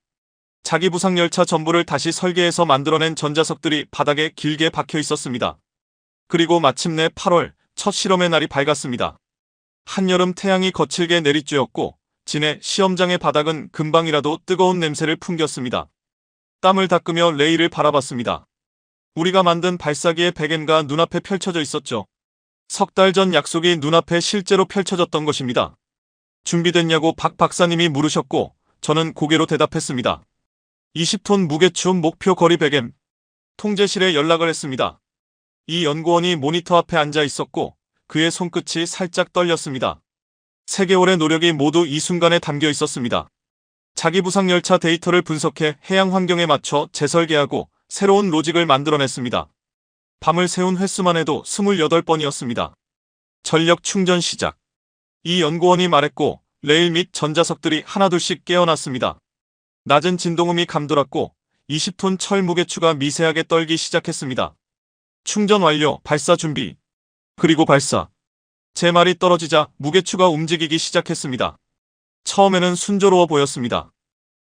자기 부상 열차 전부를 다시 설계해서 만들어낸 전자석들이 바닥에 길게 박혀 있었습니다. 그리고 마침내 8월 첫 실험의 날이 밝았습니다. 한여름 태양이 거칠게 내리쬐었고 진해 시험장의 바닥은 금방이라도 뜨거운 냄새를 풍겼습니다. 땀을 닦으며 레일을 바라봤습니다. 우리가 만든 발사기의 100M가 눈앞에 펼쳐져 있었죠. 석 달 전 약속이 눈앞에 실제로 펼쳐졌던 것입니다. 준비됐냐고 박 박사님이 물으셨고 저는 고개로 대답했습니다. 20톤 무게추 목표 거리 100M. 통제실에 연락을 했습니다. 이 연구원이 모니터 앞에 앉아 있었고 그의 손끝이 살짝 떨렸습니다. 3개월의 노력이 모두 이 순간에 담겨 있었습니다. 자기 부상 열차 데이터를 분석해 해양 환경에 맞춰 재설계하고 새로운 로직을 만들어냈습니다. 밤을 새운 횟수만 해도 28번이었습니다. 전력 충전 시작. 이 연구원이 말했고 레일 및 전자석들이 하나둘씩 깨어났습니다. 낮은 진동음이 감돌았고 20톤 철 무게추가 미세하게 떨기 시작했습니다. 충전 완료, 발사 준비. 그리고 발사. 제 말이 떨어지자 무게추가 움직이기 시작했습니다. 처음에는 순조로워 보였습니다.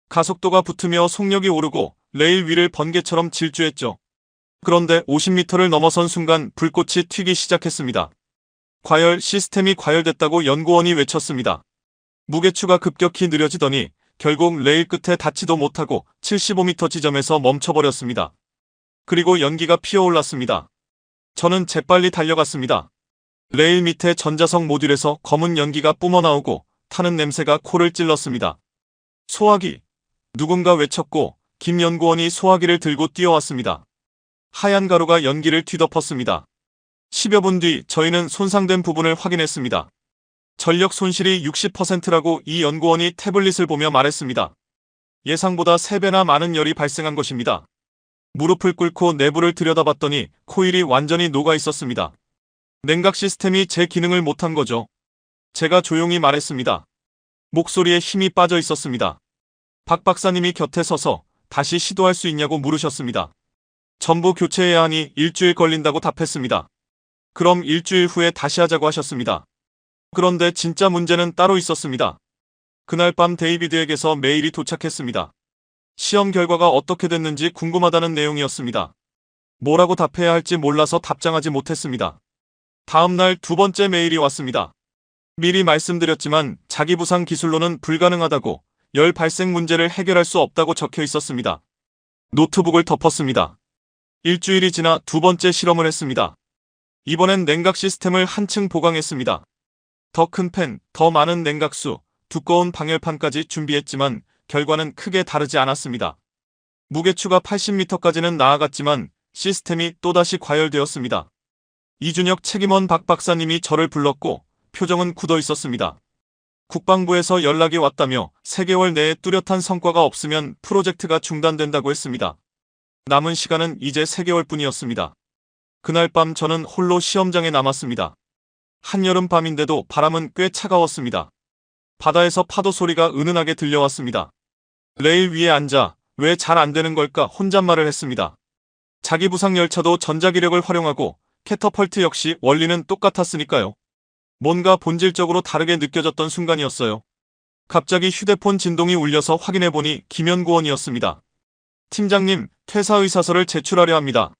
가속도가 붙으며 속력이 오르고 레일 위를 번개처럼 질주했죠. 그런데 50m를 넘어선 순간 불꽃이 튀기 시작했습니다. 과열, 시스템이 과열됐다고 연구원이 외쳤습니다. 무게추가 급격히 느려지더니 결국 레일 끝에 닿지도 못하고 75m 지점에서 멈춰버렸습니다. 그리고 연기가 피어올랐습니다. 저는 재빨리 달려갔습니다. 레일 밑에 전자석 모듈에서 검은 연기가 뿜어나오고 타는 냄새가 코를 찔렀습니다. 소화기! 누군가 외쳤고 김 연구원이 소화기를 들고 뛰어왔습니다. 하얀 가루가 연기를 뒤덮었습니다. 10여 분 뒤 저희는 손상된 부분을 확인했습니다. 전력 손실이 60%라고 이 연구원이 태블릿을 보며 말했습니다. 예상보다 3배나 많은 열이 발생한 것입니다. 무릎을 꿇고 내부를 들여다봤더니 코일이 완전히 녹아 있었습니다. 냉각 시스템이 제 기능을 못한 거죠. 제가 조용히 말했습니다. 목소리에 힘이 빠져 있었습니다. 박 박사님이 곁에 서서 다시 시도할 수 있냐고 물으셨습니다. 전부 교체해야 하니 일주일 걸린다고 답했습니다. 그럼 일주일 후에 다시 하자고 하셨습니다. 그런데 진짜 문제는 따로 있었습니다. 그날 밤 데이비드에게서 메일이 도착했습니다. 시험 결과가 어떻게 됐는지 궁금하다는 내용이었습니다. 뭐라고 답해야 할지 몰라서 답장하지 못했습니다. 다음 날 두 번째 메일이 왔습니다. 미리 말씀드렸지만 자기 부상 기술로는 불가능하다고 열 발생 문제를 해결할 수 없다고 적혀 있었습니다. 노트북을 덮었습니다. 일주일이 지나 두 번째 실험을 했습니다. 이번엔 냉각 시스템을 한층 보강했습니다. 더 큰 팬, 더 많은 냉각수, 두꺼운 방열판까지 준비했지만 결과는 크게 다르지 않았습니다. 무게추가 80m까지는 나아갔지만 시스템이 또다시 과열되었습니다. 이준혁 책임원 박 박사님이 저를 불렀고 표정은 굳어 있었습니다. 국방부에서 연락이 왔다며 3개월 내에 뚜렷한 성과가 없으면 프로젝트가 중단된다고 했습니다. 남은 시간은 이제 3개월뿐이었습니다. 그날 밤 저는 홀로 시험장에 남았습니다. 한여름 밤인데도 바람은 꽤 차가웠습니다. 바다에서 파도 소리가 은은하게 들려왔습니다. 레일 위에 앉아 왜 잘 안 되는 걸까 혼잣말을 했습니다. 자기 부상 열차도 전자기력을 활용하고 캐터펄트 역시 원리는 똑같았으니까요. 뭔가 본질적으로 다르게 느껴졌던 순간이었어요. 갑자기 휴대폰 진동이 울려서 확인해보니 김연구원이었습니다. 팀장님, 퇴사 의사서를 제출하려 합니다.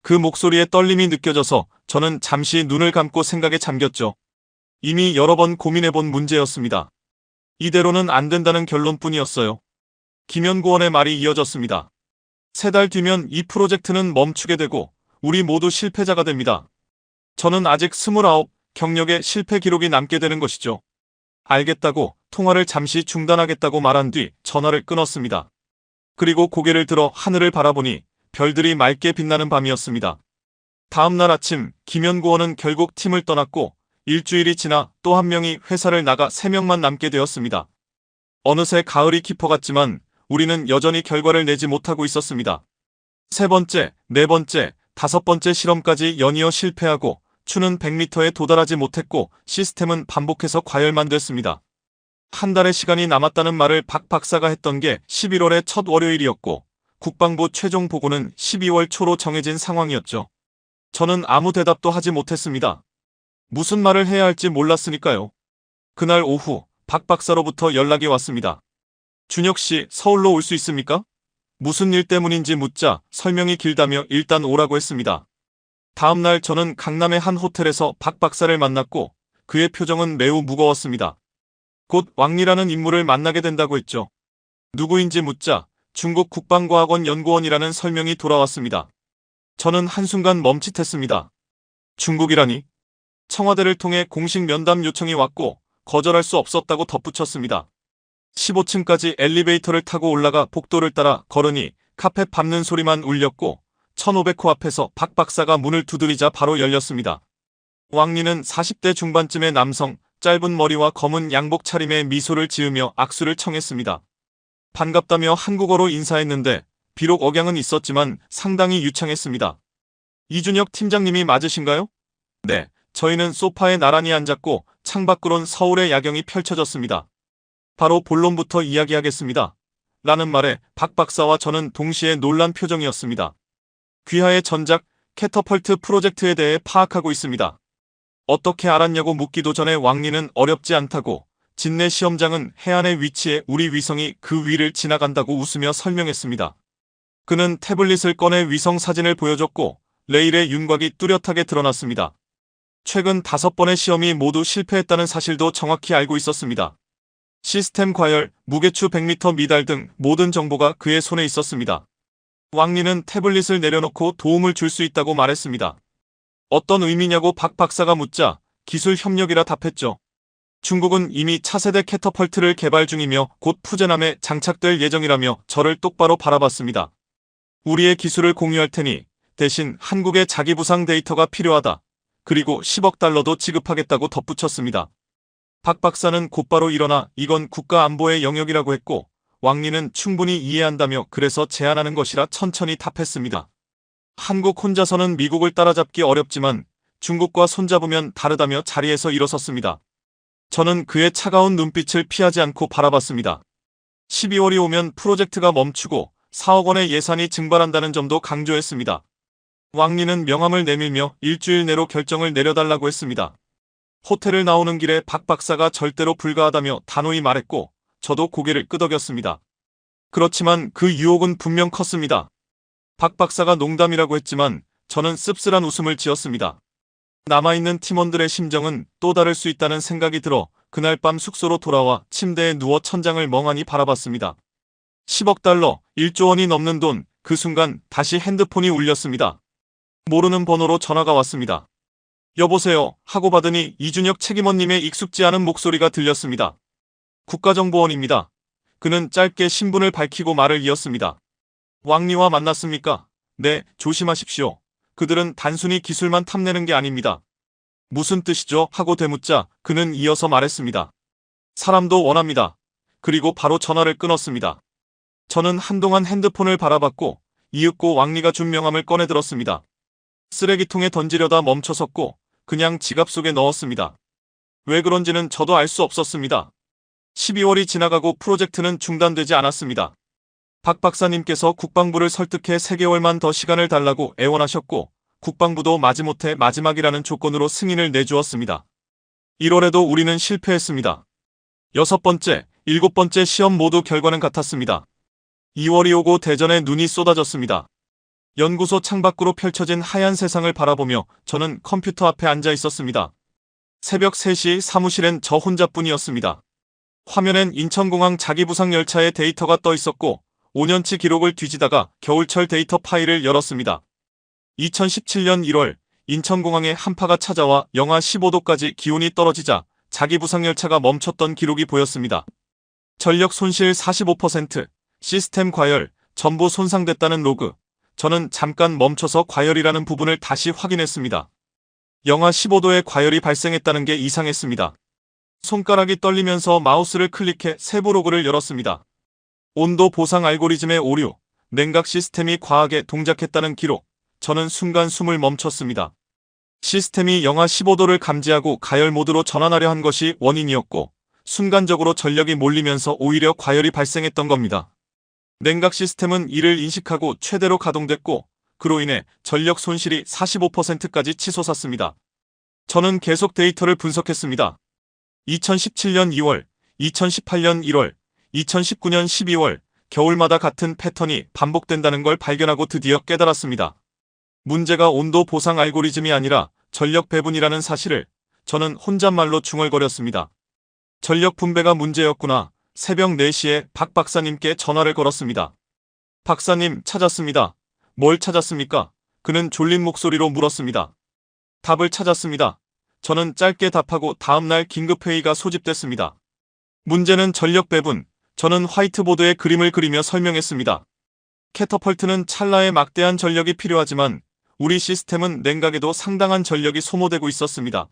그 목소리에 떨림이 느껴져서 저는 잠시 눈을 감고 생각에 잠겼죠. 이미 여러 번 고민해본 문제였습니다. 이대로는 안 된다는 결론뿐이었어요. 김연구원의 말이 이어졌습니다. 3달 뒤면 이 프로젝트는 멈추게 되고 우리 모두 실패자가 됩니다. 저는 아직 29, 경력에 실패 기록이 남게 되는 것이죠. 알겠다고 통화를 잠시 중단하겠다고 말한 뒤 전화를 끊었습니다. 그리고 고개를 들어 하늘을 바라보니 별들이 맑게 빛나는 밤이었습니다. 다음 날 아침 김연구원은 결국 팀을 떠났고 일주일이 지나 또 한 명이 회사를 나가 3명만 남게 되었습니다. 어느새 가을이 깊어갔지만 우리는 여전히 결과를 내지 못하고 있었습니다. 3번째, 4번째, 5번째 실험까지 연이어 실패하고 추는 100m에 도달하지 못했고 시스템은 반복해서 과열만 됐습니다. 한 달의 시간이 남았다는 말을 박 박사가 했던 게 11월의 첫 월요일이었고 국방부 최종 보고는 12월 초로 정해진 상황이었죠. 저는 아무 대답도 하지 못했습니다. 무슨 말을 해야 할지 몰랐으니까요. 그날 오후 박 박사로부터 연락이 왔습니다. 준혁 씨, 서울로 올 수 있습니까? 무슨 일 때문인지 묻자 설명이 길다며 일단 오라고 했습니다. 다음날 저는 강남의 한 호텔에서 박 박사를 만났고 그의 표정은 매우 무거웠습니다. 곧 왕리라는 인물을 만나게 된다고 했죠. 누구인지 묻자 중국 국방과학원 연구원이라는 설명이 돌아왔습니다. 저는 한순간 멈칫했습니다. 중국이라니? 청와대를 통해 공식 면담 요청이 왔고 거절할 수 없었다고 덧붙였습니다. 15층까지 엘리베이터를 타고 올라가 복도를 따라 걸으니 카펫 밟는 소리만 울렸고 1500호 앞에서 박 박사가 문을 두드리자 바로 열렸습니다. 왕리는 40대 중반쯤의 남성, 짧은 머리와 검은 양복 차림에 미소를 지으며 악수를 청했습니다. 반갑다며 한국어로 인사했는데 비록 억양은 있었지만 상당히 유창했습니다. 이준혁 팀장님이 맞으신가요? 네, 저희는 소파에 나란히 앉았고 창밖으론 서울의 야경이 펼쳐졌습니다. 바로 본론부터 이야기하겠습니다. 라는 말에 박 박사와 저는 동시에 놀란 표정이었습니다. 귀하의 전작 캐터펄트 프로젝트에 대해 파악하고 있습니다. 어떻게 알았냐고 묻기도 전에 왕리는 어렵지 않다고, 진내 시험장은 해안에 위치해 우리 위성이 그 위를 지나간다고 웃으며 설명했습니다. 그는 태블릿을 꺼내 위성 사진을 보여줬고 레일의 윤곽이 뚜렷하게 드러났습니다. 최근 5번의 시험이 모두 실패했다는 사실도 정확히 알고 있었습니다. 시스템 과열, 무게추 100m 미달 등 모든 정보가 그의 손에 있었습니다. 왕리는 태블릿을 내려놓고 도움을 줄 수 있다고 말했습니다. 어떤 의미냐고 박 박사가 묻자 기술 협력이라 답했죠. 중국은 이미 차세대 캐터펄트를 개발 중이며 곧 푸젠함에 장착될 예정이라며 저를 똑바로 바라봤습니다. 우리의 기술을 공유할 테니 대신 한국의 자기 부상 데이터가 필요하다. 그리고 10억 달러도 지급하겠다고 덧붙였습니다. 박 박사는 곧바로 일어나 이건 국가 안보의 영역이라고 했고 왕리는 충분히 이해한다며 그래서 제안하는 것이라 천천히 답했습니다. 한국 혼자서는 미국을 따라잡기 어렵지만 중국과 손잡으면 다르다며 자리에서 일어섰습니다. 저는 그의 차가운 눈빛을 피하지 않고 바라봤습니다. 12월이 오면 프로젝트가 멈추고 4억 원의 예산이 증발한다는 점도 강조했습니다. 왕리는 명함을 내밀며 일주일 내로 결정을 내려달라고 했습니다. 호텔을 나오는 길에 박 박사가 절대로 불가하다며 단호히 말했고 저도 고개를 끄덕였습니다. 그렇지만 그 유혹은 분명 컸습니다. 박 박사가 농담이라고 했지만 저는 씁쓸한 웃음을 지었습니다. 남아있는 팀원들의 심정은 또 다를 수 있다는 생각이 들어 그날 밤 숙소로 돌아와 침대에 누워 천장을 멍하니 바라봤습니다. 10억 달러, 1조 원이 넘는 돈, 그 순간 다시 핸드폰이 울렸습니다. 모르는 번호로 전화가 왔습니다. 여보세요 하고 받으니 이준혁 책임원님의 익숙지 않은 목소리가 들렸습니다. 국가정보원입니다. 그는 짧게 신분을 밝히고 말을 이었습니다. 왕리와 만났습니까? 네, 조심하십시오. 그들은 단순히 기술만 탐내는 게 아닙니다. 무슨 뜻이죠? 하고 되묻자 그는 이어서 말했습니다. 사람도 원합니다. 그리고 바로 전화를 끊었습니다. 저는 한동안 핸드폰을 바라봤고 이윽고 왕리가 준 명함을 꺼내 들었습니다. 쓰레기통에 던지려다 멈춰섰고 그냥 지갑 속에 넣었습니다. 왜 그런지는 저도 알 수 없었습니다. 12월이 지나가고 프로젝트는 중단되지 않았습니다. 박 박사님께서 국방부를 설득해 3개월만 더 시간을 달라고 애원하셨고 국방부도 마지못해 마지막이라는 조건으로 승인을 내주었습니다. 1월에도 우리는 실패했습니다. 6번째, 7번째 시험 모두 결과는 같았습니다. 2월이 오고 대전에 눈이 쏟아졌습니다. 연구소 창밖으로 펼쳐진 하얀 세상을 바라보며 저는 컴퓨터 앞에 앉아 있었습니다. 새벽 3시 사무실엔 저 혼자뿐이었습니다. 화면엔 인천공항 자기부상 열차의 데이터가 떠 있었고 5년치 기록을 뒤지다가 겨울철 데이터 파일을 열었습니다. 2017년 1월 인천공항에 한파가 찾아와 영하 15도까지 기온이 떨어지자 자기부상 열차가 멈췄던 기록이 보였습니다. 전력 손실 45%, 시스템 과열, 전부 손상됐다는 로그. 저는 잠깐 멈춰서 과열이라는 부분을 다시 확인했습니다. 영하 15도의 과열이 발생했다는 게 이상했습니다. 손가락이 떨리면서 마우스를 클릭해 세부 로그를 열었습니다. 온도 보상 알고리즘의 오류, 냉각 시스템이 과하게 동작했다는 기록. 저는 순간 숨을 멈췄습니다. 시스템이 영하 15도를 감지하고 가열 모드로 전환하려 한 것이 원인이었고 순간적으로 전력이 몰리면서 오히려 과열이 발생했던 겁니다. 냉각 시스템은 이를 인식하고 최대로 가동됐고 그로 인해 전력 손실이 45%까지 치솟았습니다. 저는 계속 데이터를 분석했습니다. 2017년 2월, 2018년 1월, 2019년 12월, 겨울마다 같은 패턴이 반복된다는 걸 발견하고 드디어 깨달았습니다. 문제가 온도 보상 알고리즘이 아니라 전력 배분이라는 사실을 저는 혼잣말로 중얼거렸습니다. 전력 분배가 문제였구나. 새벽 4시에 박 박사님께 전화를 걸었습니다. 박사님, 찾았습니다. 뭘 찾았습니까? 그는 졸린 목소리로 물었습니다. 답을 찾았습니다. 저는 짧게 답하고 다음날 긴급회의가 소집됐습니다. 문제는 전력 배분. 저는 화이트보드에 그림을 그리며 설명했습니다. 캐터펄트는 찰나에 막대한 전력이 필요하지만 우리 시스템은 냉각에도 상당한 전력이 소모되고 있었습니다.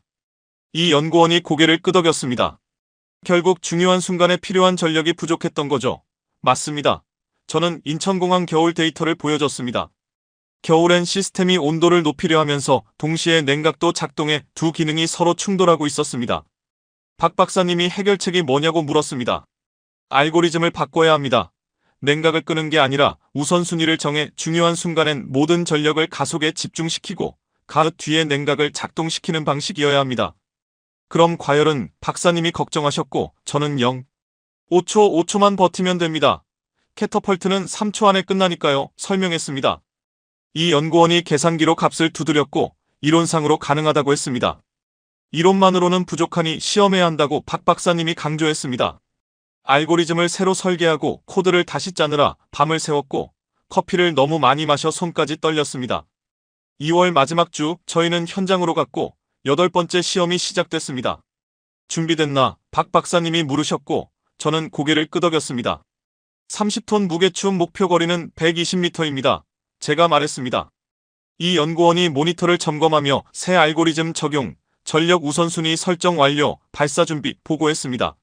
이 연구원이 고개를 끄덕였습니다. 결국 중요한 순간에 필요한 전력이 부족했던 거죠. 맞습니다. 저는 인천공항 겨울 데이터를 보여줬습니다. 겨울엔 시스템이 온도를 높이려 하면서 동시에 냉각도 작동해 두 기능이 서로 충돌하고 있었습니다. 박 박사님이 해결책이 뭐냐고 물었습니다. 알고리즘을 바꿔야 합니다. 냉각을 끄는 게 아니라 우선순위를 정해 중요한 순간엔 모든 전력을 가속에 집중시키고 가흡 뒤에 냉각을 작동시키는 방식이어야 합니다. 그럼 과열은 박사님이 걱정하셨고 저는 5초만 버티면 됩니다. 캐터펄트는 3초 안에 끝나니까요. 설명했습니다. 이 연구원이 계산기로 값을 두드렸고 이론상으로 가능하다고 했습니다. 이론만으로는 부족하니 시험해야 한다고 박 박사님이 강조했습니다. 알고리즘을 새로 설계하고 코드를 다시 짜느라 밤을 새웠고 커피를 너무 많이 마셔 손까지 떨렸습니다. 2월 마지막 주 저희는 현장으로 갔고 8번째 시험이 시작됐습니다. 준비됐나? 박 박사님이 물으셨고 저는 고개를 끄덕였습니다. 30톤 무게추 목표 거리는 120m입니다. 제가 말했습니다. 이 연구원이 모니터를 점검하며 새 알고리즘 적용, 전력 우선순위 설정 완료, 발사 준비 보고했습니다.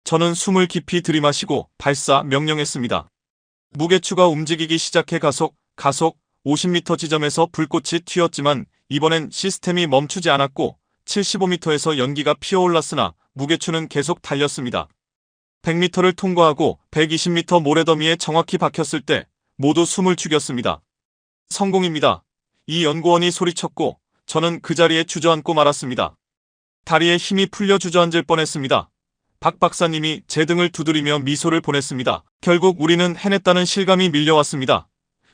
저는 숨을 깊이 들이마시고 발사 명령했습니다. 무게추가 움직이기 시작해 가속 50m 지점에서 불꽃이 튀었지만 이번엔 시스템이 멈추지 않았고 75m에서 연기가 피어올랐으나 무게추는 계속 달렸습니다. 100m를 통과하고 120m 모래더미에 정확히 박혔을 때 모두 숨을 죽였습니다. 성공입니다. 이 연구원이 소리쳤고 저는 그 자리에 주저앉고 말았습니다. 다리에 힘이 풀려 주저앉을 뻔했습니다. 박 박사님이 제 등을 두드리며 미소를 보냈습니다. 결국 우리는 해냈다는 실감이 밀려왔습니다.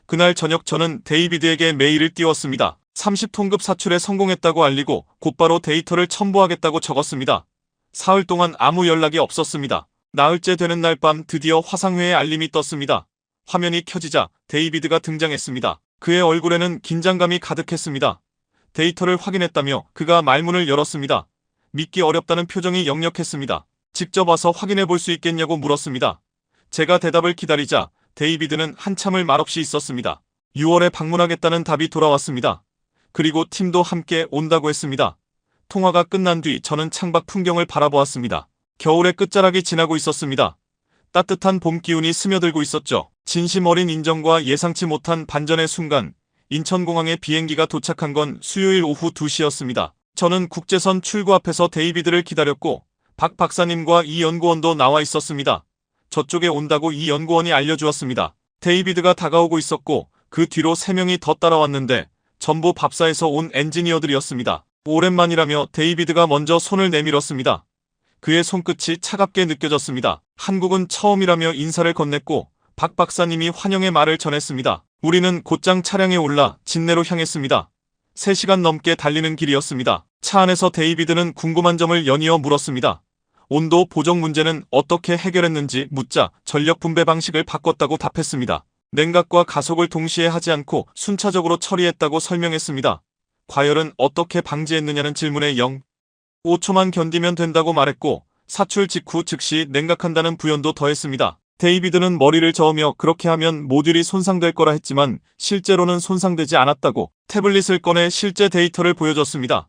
그날 저녁 저는 데이비드에게 메일을 띄웠습니다. 30톤급 사출에 성공했다고 알리고 곧바로 데이터를 첨부하겠다고 적었습니다. 사흘 동안 아무 연락이 없었습니다. 나흘째 되는 날 밤 드디어 화상회의 알림이 떴습니다. 화면이 켜지자 데이비드가 등장했습니다. 그의 얼굴에는 긴장감이 가득했습니다. 데이터를 확인했다며 그가 말문을 열었습니다. 믿기 어렵다는 표정이 역력했습니다. 직접 와서 확인해 볼 수 있겠냐고 물었습니다. 제가 대답을 기다리자 데이비드는 한참을 말없이 있었습니다. 6월에 방문하겠다는 답이 돌아왔습니다. 그리고 팀도 함께 온다고 했습니다. 통화가 끝난 뒤 저는 창밖 풍경을 바라보았습니다. 겨울의 끝자락이 지나고 있었습니다. 따뜻한 봄 기운이 스며들고 있었죠. 진심 어린 인정과 예상치 못한 반전의 순간, 인천공항에 비행기가 도착한 건 수요일 오후 2시였습니다. 저는 국제선 출구 앞에서 데이비드를 기다렸고 박 박사님과 이 연구원도 나와 있었습니다. 저쪽에 온다고 이 연구원이 알려주었습니다. 데이비드가 다가오고 있었고 그 뒤로 3명이 더 따라왔는데 전부 밥사에서 온 엔지니어들이었습니다. 오랜만이라며 데이비드가 먼저 손을 내밀었습니다. 그의 손끝이 차갑게 느껴졌습니다. 한국은 처음이라며 인사를 건넸고 박 박사님이 환영의 말을 전했습니다. 우리는 곧장 차량에 올라 진내로 향했습니다. 3시간 넘게 달리는 길이었습니다. 차 안에서 데이비드는 궁금한 점을 연이어 물었습니다. 온도 보정 문제는 어떻게 해결했는지 묻자 전력 분배 방식을 바꿨다고 답했습니다. 냉각과 가속을 동시에 하지 않고 순차적으로 처리했다고 설명했습니다. 과열은 어떻게 방지했느냐는 질문에 5초만 견디면 된다고 말했고 사출 직후 즉시 냉각한다는 부연도 더했습니다. 데이비드는 머리를 저으며 그렇게 하면 모듈이 손상될 거라 했지만 실제로는 손상되지 않았다고 태블릿을 꺼내 실제 데이터를 보여줬습니다.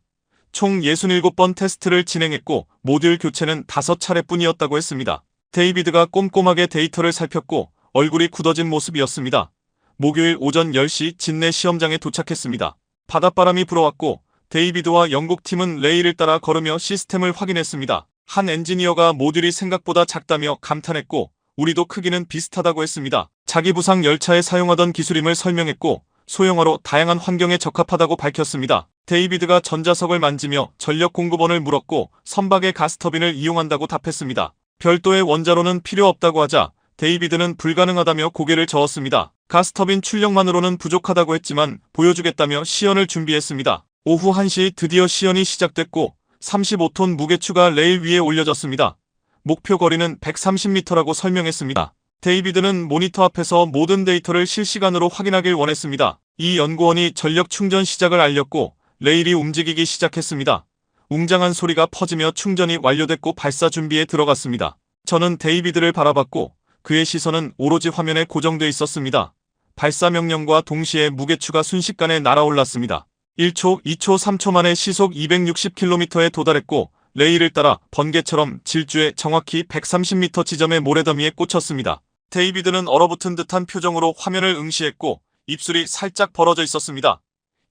총 67번 테스트를 진행했고 모듈 교체는 5차례뿐이었다고 했습니다. 데이비드가 꼼꼼하게 데이터를 살폈고 얼굴이 굳어진 모습이었습니다. 목요일 오전 10시 진내 시험장에 도착했습니다. 바닷바람이 불어왔고 데이비드와 영국팀은 레일을 따라 걸으며 시스템을 확인했습니다. 한 엔지니어가 모듈이 생각보다 작다며 감탄했고 우리도 크기는 비슷하다고 했습니다. 자기 부상 열차에 사용하던 기술임을 설명했고 소형화로 다양한 환경에 적합하다고 밝혔습니다. 데이비드가 전자석을 만지며 전력 공급원을 물었고 선박의 가스터빈을 이용한다고 답했습니다. 별도의 원자로는 필요 없다고 하자 데이비드는 불가능하다며 고개를 저었습니다. 가스터빈 출력만으로는 부족하다고 했지만 보여주겠다며 시연을 준비했습니다. 오후 1시 드디어 시연이 시작됐고 35톤 무게추가 레일 위에 올려졌습니다. 목표 거리는 130m라고 설명했습니다. 데이비드는 모니터 앞에서 모든 데이터를 실시간으로 확인하길 원했습니다. 이 연구원이 전력 충전 시작을 알렸고 레일이 움직이기 시작했습니다. 웅장한 소리가 퍼지며 충전이 완료됐고 발사 준비에 들어갔습니다. 저는 데이비드를 바라봤고 그의 시선은 오로지 화면에 고정돼 있었습니다. 발사 명령과 동시에 무게추가 순식간에 날아올랐습니다. 1초, 2초, 3초 만에 시속 260km에 도달했고 레일을 따라 번개처럼 질주해 정확히 130m 지점의 모래더미에 꽂혔습니다. 데이비드는 얼어붙은 듯한 표정으로 화면을 응시했고 입술이 살짝 벌어져 있었습니다.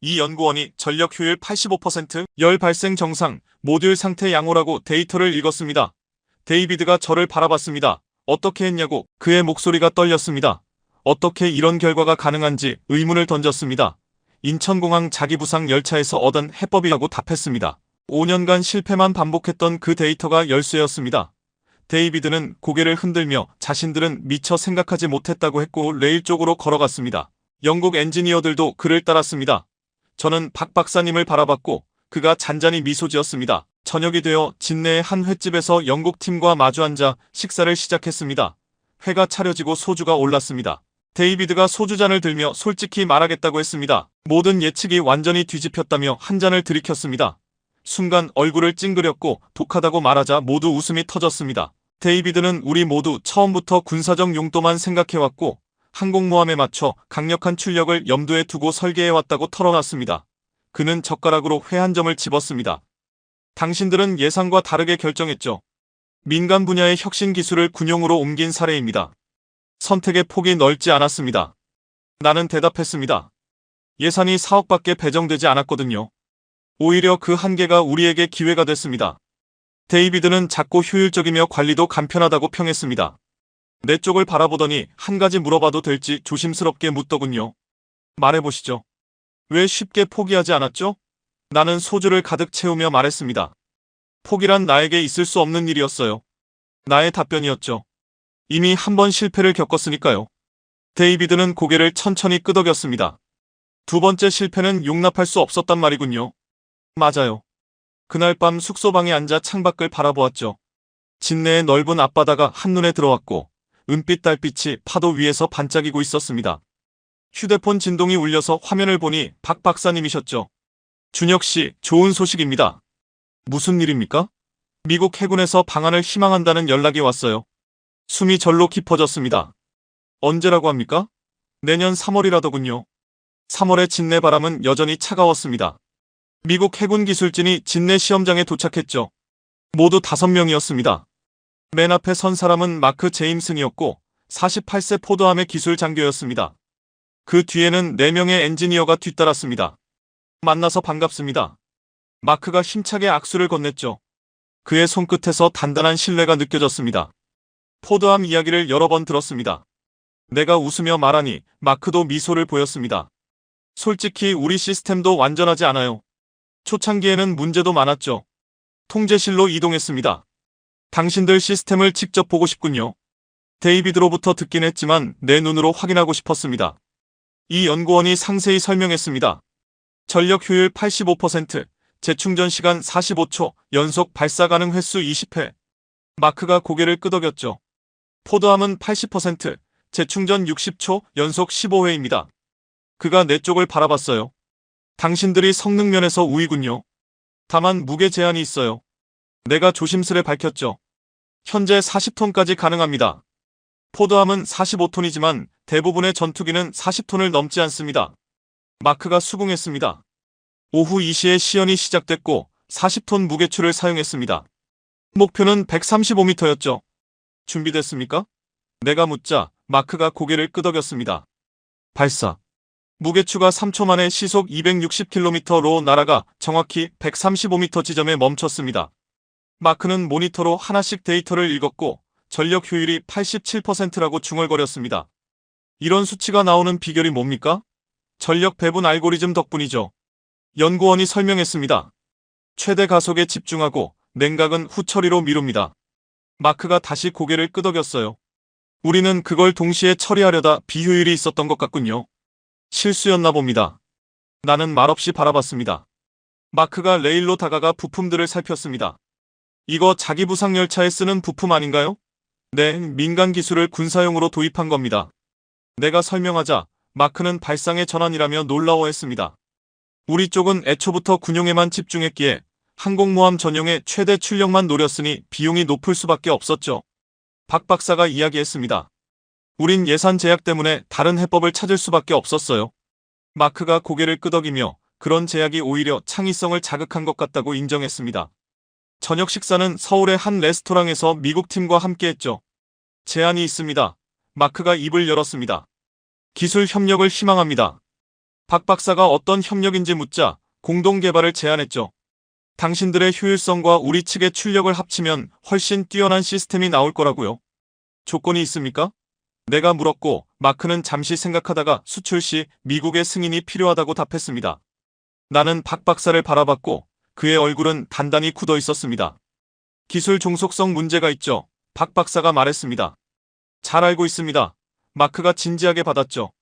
이 연구원이 전력 효율 85%, 열 발생 정상, 모듈 상태 양호라고 데이터를 읽었습니다. 데이비드가 저를 바라봤습니다. 어떻게 했냐고 그의 목소리가 떨렸습니다. 어떻게 이런 결과가 가능한지 의문을 던졌습니다. 인천공항 자기부상 열차에서 얻은 해법이라고 답했습니다. 5년간 실패만 반복했던 그 데이터가 열쇠였습니다. 데이비드는 고개를 흔들며 자신들은 미처 생각하지 못했다고 했고 레일 쪽으로 걸어갔습니다. 영국 엔지니어들도 그를 따랐습니다. 저는 박 박사님을 바라봤고 그가 잔잔히 미소 지었습니다. 저녁이 되어 진내의 한 횟집에서 영국 팀과 마주 앉아 식사를 시작했습니다. 회가 차려지고 소주가 올랐습니다. 데이비드가 소주잔을 들며 솔직히 말하겠다고 했습니다. 모든 예측이 완전히 뒤집혔다며 한 잔을 들이켰습니다. 순간 얼굴을 찡그렸고 독하다고 말하자 모두 웃음이 터졌습니다. 데이비드는 우리 모두 처음부터 군사적 용도만 생각해왔고 항공모함에 맞춰 강력한 출력을 염두에 두고 설계해왔다고 털어놨습니다. 그는 젓가락으로 회 한 점을 집었습니다. 당신들은 예상과 다르게 결정했죠. 민간 분야의 혁신 기술을 군용으로 옮긴 사례입니다. 선택의 폭이 넓지 않았습니다. 나는 대답했습니다. 예산이 4억밖에 배정되지 않았거든요. 오히려 그 한계가 우리에게 기회가 됐습니다. 데이비드는 작고 효율적이며 관리도 간편하다고 평했습니다. 내 쪽을 바라보더니 한 가지 물어봐도 될지 조심스럽게 묻더군요. 말해보시죠. 왜 쉽게 포기하지 않았죠? 나는 소주를 가득 채우며 말했습니다. 포기란 나에게 있을 수 없는 일이었어요. 나의 답변이었죠. 이미 한 번 실패를 겪었으니까요. 데이비드는 고개를 천천히 끄덕였습니다. 두 번째 실패는 용납할 수 없었단 말이군요. 맞아요. 그날 밤 숙소방에 앉아 창밖을 바라보았죠. 진내의 넓은 앞바다가 한눈에 들어왔고 은빛 달빛이 파도 위에서 반짝이고 있었습니다. 휴대폰 진동이 울려서 화면을 보니 박 박사님이셨죠. 준혁 씨, 좋은 소식입니다. 무슨 일입니까? 미국 해군에서 방한을 희망한다는 연락이 왔어요. 숨이 절로 깊어졌습니다. 언제라고 합니까? 내년 3월이라더군요. 3월의 진내 바람은 여전히 차가웠습니다. 미국 해군 기술진이 진내 시험장에 도착했죠. 모두 5명이었습니다. 맨 앞에 선 사람은 마크 제임슨이었고 48세 포드함의 기술 장교였습니다. 그 뒤에는 4명의 엔지니어가 뒤따랐습니다. 만나서 반갑습니다. 마크가 힘차게 악수를 건넸죠. 그의 손끝에서 단단한 신뢰가 느껴졌습니다. 포드함 이야기를 여러 번 들었습니다. 내가 웃으며 말하니 마크도 미소를 보였습니다. 솔직히 우리 시스템도 완전하지 않아요. 초창기에는 문제도 많았죠. 통제실로 이동했습니다. 당신들 시스템을 직접 보고 싶군요. 데이비드로부터 듣긴 했지만 내 눈으로 확인하고 싶었습니다. 이 연구원이 상세히 설명했습니다. 전력 효율 85%, 재충전 시간 45초, 연속 발사 가능 횟수 20회. 마크가 고개를 끄덕였죠. 포드함은 80%, 재충전 60초, 연속 15회입니다. 그가 내 쪽을 바라봤어요. 당신들이 성능 면에서 우위군요. 다만 무게 제한이 있어요. 내가 조심스레 밝혔죠. 현재 40톤까지 가능합니다. 포드함은 45톤이지만 대부분의 전투기는 40톤을 넘지 않습니다. 마크가 수긍했습니다. 오후 2시에 시연이 시작됐고 40톤 무게추를 사용했습니다. 목표는 135m였죠. 준비됐습니까? 내가 묻자 마크가 고개를 끄덕였습니다. 발사. 무게추가 3초 만에 시속 260km로 날아가 정확히 135m 지점에 멈췄습니다. 마크는 모니터로 하나씩 데이터를 읽었고 전력 효율이 87%라고 중얼거렸습니다. 이런 수치가 나오는 비결이 뭡니까? 전력 배분 알고리즘 덕분이죠. 연구원이 설명했습니다. 최대 가속에 집중하고 냉각은 후처리로 미룹니다. 마크가 다시 고개를 끄덕였어요. 우리는 그걸 동시에 처리하려다 비효율이 있었던 것 같군요. 실수였나 봅니다. 나는 말없이 바라봤습니다. 마크가 레일로 다가가 부품들을 살폈습니다. 이거 자기 부상 열차에 쓰는 부품 아닌가요? 네, 민간 기술을 군사용으로 도입한 겁니다. 내가 설명하자 마크는 발상의 전환이라며 놀라워했습니다. 우리 쪽은 애초부터 군용에만 집중했기에 항공모함 전용의 최대 출력만 노렸으니 비용이 높을 수밖에 없었죠. 박 박사가 이야기했습니다. 우린 예산 제약 때문에 다른 해법을 찾을 수밖에 없었어요. 마크가 고개를 끄덕이며 그런 제약이 오히려 창의성을 자극한 것 같다고 인정했습니다. 저녁 식사는 서울의 한 레스토랑에서 미국 팀과 함께했죠. 제안이 있습니다. 마크가 입을 열었습니다. 기술 협력을 희망합니다. 박 박사가 어떤 협력인지 묻자 공동 개발을 제안했죠. 당신들의 효율성과 우리 측의 출력을 합치면 훨씬 뛰어난 시스템이 나올 거라고요. 조건이 있습니까? 내가 물었고 마크는 잠시 생각하다가 수출 시 미국의 승인이 필요하다고 답했습니다. 나는 박 박사를 바라봤고 그의 얼굴은 단단히 굳어 있었습니다. 기술 종속성 문제가 있죠. 박 박사가 말했습니다. 잘 알고 있습니다. 마크가 진지하게 받았죠.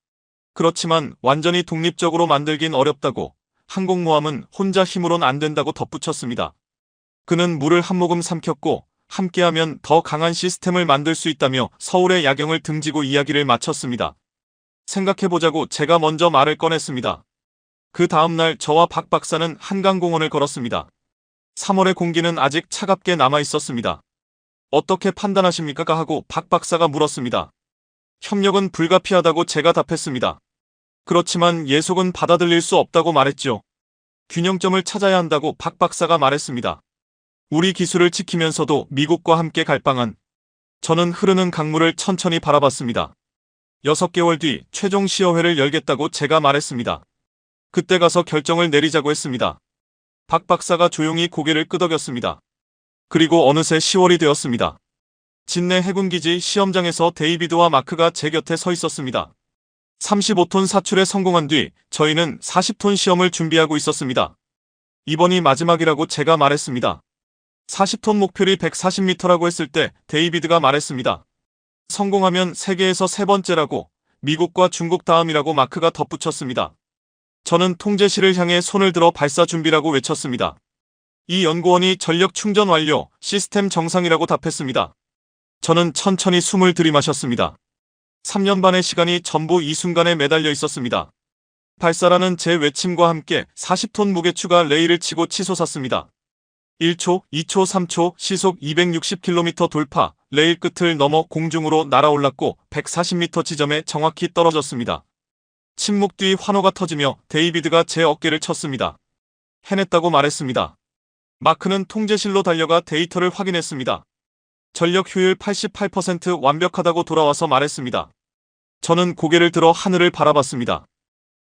그렇지만 완전히 독립적으로 만들긴 어렵다고 항공모함은 혼자 힘으론 안 된다고 덧붙였습니다. 그는 물을 한 모금 삼켰고 함께하면 더 강한 시스템을 만들 수 있다며 서울의 야경을 등지고 이야기를 마쳤습니다. 생각해보자고 제가 먼저 말을 꺼냈습니다. 그 다음날 저와 박 박사는 한강공원을 걸었습니다. 3월의 공기는 아직 차갑게 남아있었습니다. 어떻게 판단하십니까? 하고 박 박사가 물었습니다. 협력은 불가피하다고 제가 답했습니다. 그렇지만 예속은 받아들일 수 없다고 말했죠. 균형점을 찾아야 한다고 박 박사가 말했습니다. 우리 기술을 지키면서도 미국과 함께 갈 방안. 저는 흐르는 강물을 천천히 바라봤습니다. 6개월 뒤 최종 시어회를 열겠다고 제가 말했습니다. 그때 가서 결정을 내리자고 했습니다. 박 박사가 조용히 고개를 끄덕였습니다. 그리고 어느새 10월이 되었습니다. 진내 해군기지 시험장에서 데이비드와 마크가 제 곁에 서 있었습니다. 35톤 사출에 성공한 뒤 저희는 40톤 시험을 준비하고 있었습니다. 이번이 마지막이라고 제가 말했습니다. 40톤 목표리 140m라고 했을 때 데이비드가 말했습니다. 성공하면 세계에서 세 번째라고, 미국과 중국 다음이라고 마크가 덧붙였습니다. 저는 통제실을 향해 손을 들어 발사 준비라고 외쳤습니다. 이 연구원이 전력 충전 완료, 시스템 정상이라고 답했습니다. 저는 천천히 숨을 들이마셨습니다. 3년 반의 시간이 전부 이 순간에 매달려 있었습니다. 발사라는 제 외침과 함께 40톤 무게 추가 레일을 치고 치솟았습니다. 1초, 2초, 3초, 시속 260km 돌파, 레일 끝을 넘어 공중으로 날아올랐고 140m 지점에 정확히 떨어졌습니다. 침묵 뒤 환호가 터지며 데이비드가 제 어깨를 쳤습니다. 해냈다고 말했습니다. 마크는 통제실로 달려가 데이터를 확인했습니다. 전력 효율 88% 완벽하다고 돌아와서 말했습니다. 저는 고개를 들어 하늘을 바라봤습니다.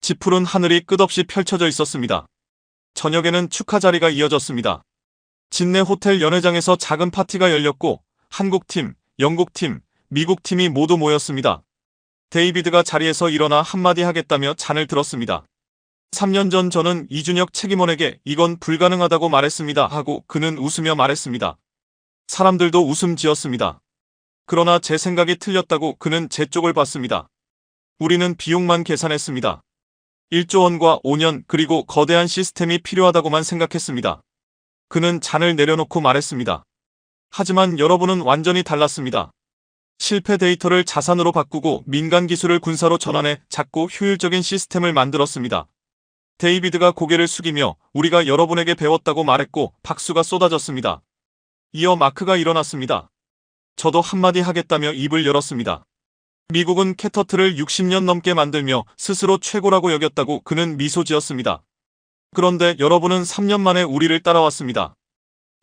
짙푸른 하늘이 끝없이 펼쳐져 있었습니다. 저녁에는 축하 자리가 이어졌습니다. 진내 호텔 연회장에서 작은 파티가 열렸고 한국팀, 영국팀, 미국팀이 모두 모였습니다. 데이비드가 자리에서 일어나 한마디 하겠다며 잔을 들었습니다. 3년 전 저는 이준혁 책임원에게 이건 불가능하다고 말했습니다 하고 그는 웃으며 말했습니다. 사람들도 웃음 지었습니다. 그러나 제 생각이 틀렸다고 그는 제 쪽을 봤습니다. 우리는 비용만 계산했습니다. 1조 원과 5년 그리고 거대한 시스템이 필요하다고만 생각했습니다. 그는 잔을 내려놓고 말했습니다. 하지만 여러분은 완전히 달랐습니다. 실패 데이터를 자산으로 바꾸고 민간 기술을 군사로 전환해 작고 효율적인 시스템을 만들었습니다. 데이비드가 고개를 숙이며 우리가 여러분에게 배웠다고 말했고 박수가 쏟아졌습니다. 이어 마크가 일어났습니다. 저도 한마디 하겠다며 입을 열었습니다. 미국은 캐터트를 60년 넘게 만들며 스스로 최고라고 여겼다고 그는 미소 지었습니다. 그런데 여러분은 3년 만에 우리를 따라왔습니다.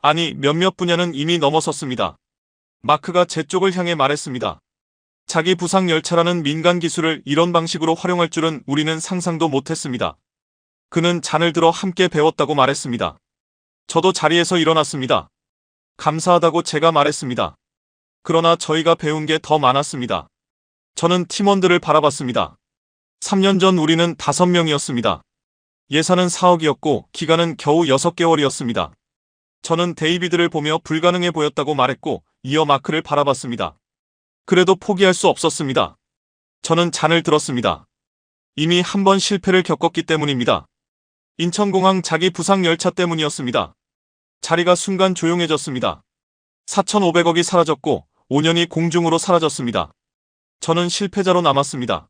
아니, 몇몇 분야는 이미 넘어섰습니다. 마크가 제 쪽을 향해 말했습니다. 자기 부상 열차라는 민간 기술을 이런 방식으로 활용할 줄은 우리는 상상도 못했습니다. 그는 잔을 들어 함께 배웠다고 말했습니다. 저도 자리에서 일어났습니다. 감사하다고 제가 말했습니다. 그러나 저희가 배운 게 더 많았습니다. 저는 팀원들을 바라봤습니다. 3년 전 우리는 5명이었습니다. 예산은 4억이었고 기간은 겨우 6개월이었습니다. 저는 데이비드를 보며 불가능해 보였다고 말했고 이어 마크를 바라봤습니다. 그래도 포기할 수 없었습니다. 저는 잔을 들었습니다. 이미 한 번 실패를 겪었기 때문입니다. 인천공항 자기 부상 열차 때문이었습니다. 자리가 순간 조용해졌습니다. 4,500억이 사라졌고 5년이 공중으로 사라졌습니다. 저는 실패자로 남았습니다.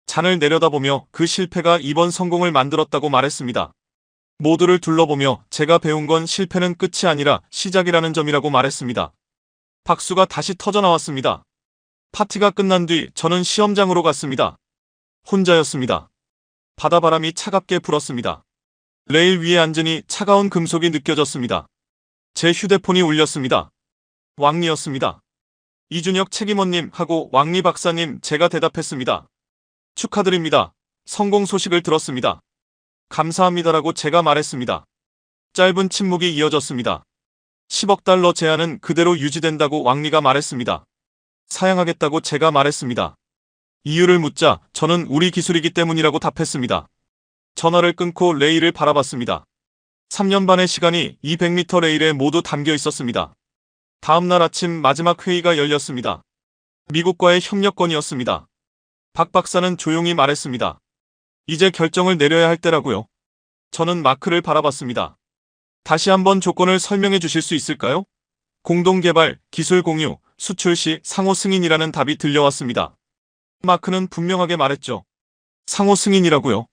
잔을 내려다보며 그 실패가 이번 성공을 만들었다고 말했습니다. 모두를 둘러보며 제가 배운 건 실패는 끝이 아니라 시작이라는 점이라고 말했습니다. 박수가 다시 터져나왔습니다. 파티가 끝난 뒤 저는 시험장으로 갔습니다. 혼자였습니다. 바다바람이 차갑게 불었습니다. 레일 위에 앉으니 차가운 금속이 느껴졌습니다. 제 휴대폰이 울렸습니다. 왕리였습니다. 이준혁 책임원님 하고 왕리 박사님 제가 대답했습니다. 축하드립니다. 성공 소식을 들었습니다. 감사합니다라고 제가 말했습니다. 짧은 침묵이 이어졌습니다. 10억 달러 제안은 그대로 유지된다고 왕리가 말했습니다. 사양하겠다고 제가 말했습니다. 이유를 묻자 저는 우리 기술이기 때문이라고 답했습니다. 전화를 끊고 레일을 바라봤습니다. 3년 반의 시간이 200m 레일에 모두 담겨 있었습니다. 다음 날 아침 마지막 회의가 열렸습니다. 미국과의 협력건이었습니다. 박 박사는 조용히 말했습니다. 이제 결정을 내려야 할 때라고요. 저는 마크를 바라봤습니다. 다시 한번 조건을 설명해 주실 수 있을까요? 공동개발, 기술 공유, 수출 시 상호 승인이라는 답이 들려왔습니다. 마크는 분명하게 말했죠. 상호 승인이라고요.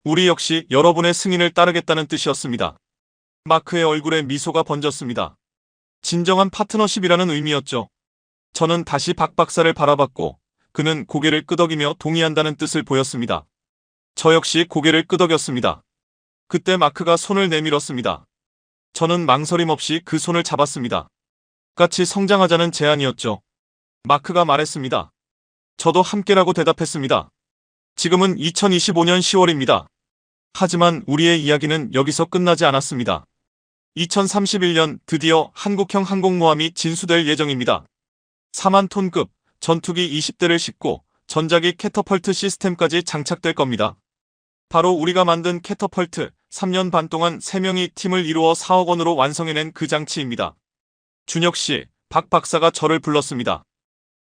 우리 역시 여러분의 승인을 따르겠다는 뜻이었습니다. 마크의 얼굴에 미소가 번졌습니다. 진정한 파트너십이라는 의미였죠. 저는 다시 박 박사를 바라봤고 그는 고개를 끄덕이며 동의한다는 뜻을 보였습니다. 저 역시 고개를 끄덕였습니다. 그때 마크가 손을 내밀었습니다. 저는 망설임 없이 그 손을 잡았습니다. 같이 성장하자는 제안이었죠. 마크가 말했습니다. 저도 함께라고 대답했습니다. 지금은 2025년 10월입니다. 하지만 우리의 이야기는 여기서 끝나지 않았습니다. 2031년 드디어 한국형 항공모함이 진수될 예정입니다. 4만 톤급 전투기 20대를 싣고 전자기 캐터펄트 시스템까지 장착될 겁니다. 바로 우리가 만든 캐터펄트, 3년 반 동안 3명이 팀을 이루어 4억 원으로 완성해낸 그 장치입니다. 준혁 씨, 박 박사가 저를 불렀습니다.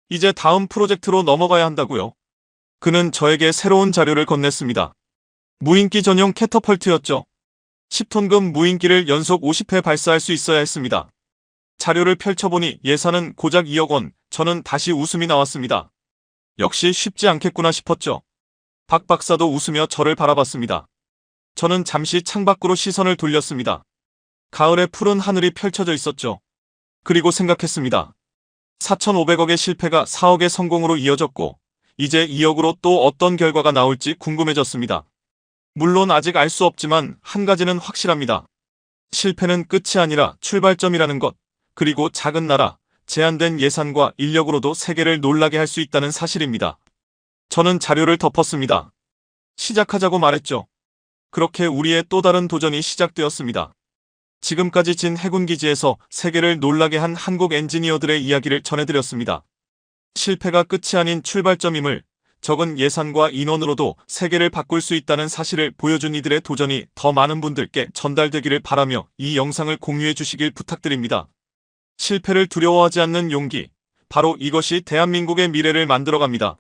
이제 다음 프로젝트로 넘어가야 한다고요. 그는 저에게 새로운 자료를 건넸습니다. 무인기 전용 캐터펄트였죠. 10톤급 무인기를 연속 50회 발사할 수 있어야 했습니다. 자료를 펼쳐보니 예산은 고작 2억 원, 저는 다시 웃음이 나왔습니다. 역시 쉽지 않겠구나 싶었죠. 박 박사도 웃으며 저를 바라봤습니다. 저는 잠시 창밖으로 시선을 돌렸습니다. 가을에 푸른 하늘이 펼쳐져 있었죠. 그리고 생각했습니다. 4,500억의 실패가 4억의 성공으로 이어졌고 이제 2억으로 또 어떤 결과가 나올지 궁금해졌습니다. 물론 아직 알 수 없지만 한 가지는 확실합니다. 실패는 끝이 아니라 출발점이라는 것, 그리고 작은 나라, 제한된 예산과 인력으로도 세계를 놀라게 할 수 있다는 사실입니다. 저는 자료를 덮었습니다. 시작하자고 말했죠. 그렇게 우리의 또 다른 도전이 시작되었습니다. 지금까지 진 해군기지에서 세계를 놀라게 한 한국 엔지니어들의 이야기를 전해드렸습니다. 실패가 끝이 아닌 출발점임을, 적은 예산과 인원으로도 세계를 바꿀 수 있다는 사실을 보여준 이들의 도전이 더 많은 분들께 전달되기를 바라며 이 영상을 공유해 주시길 부탁드립니다. 실패를 두려워하지 않는 용기, 바로 이것이 대한민국의 미래를 만들어갑니다.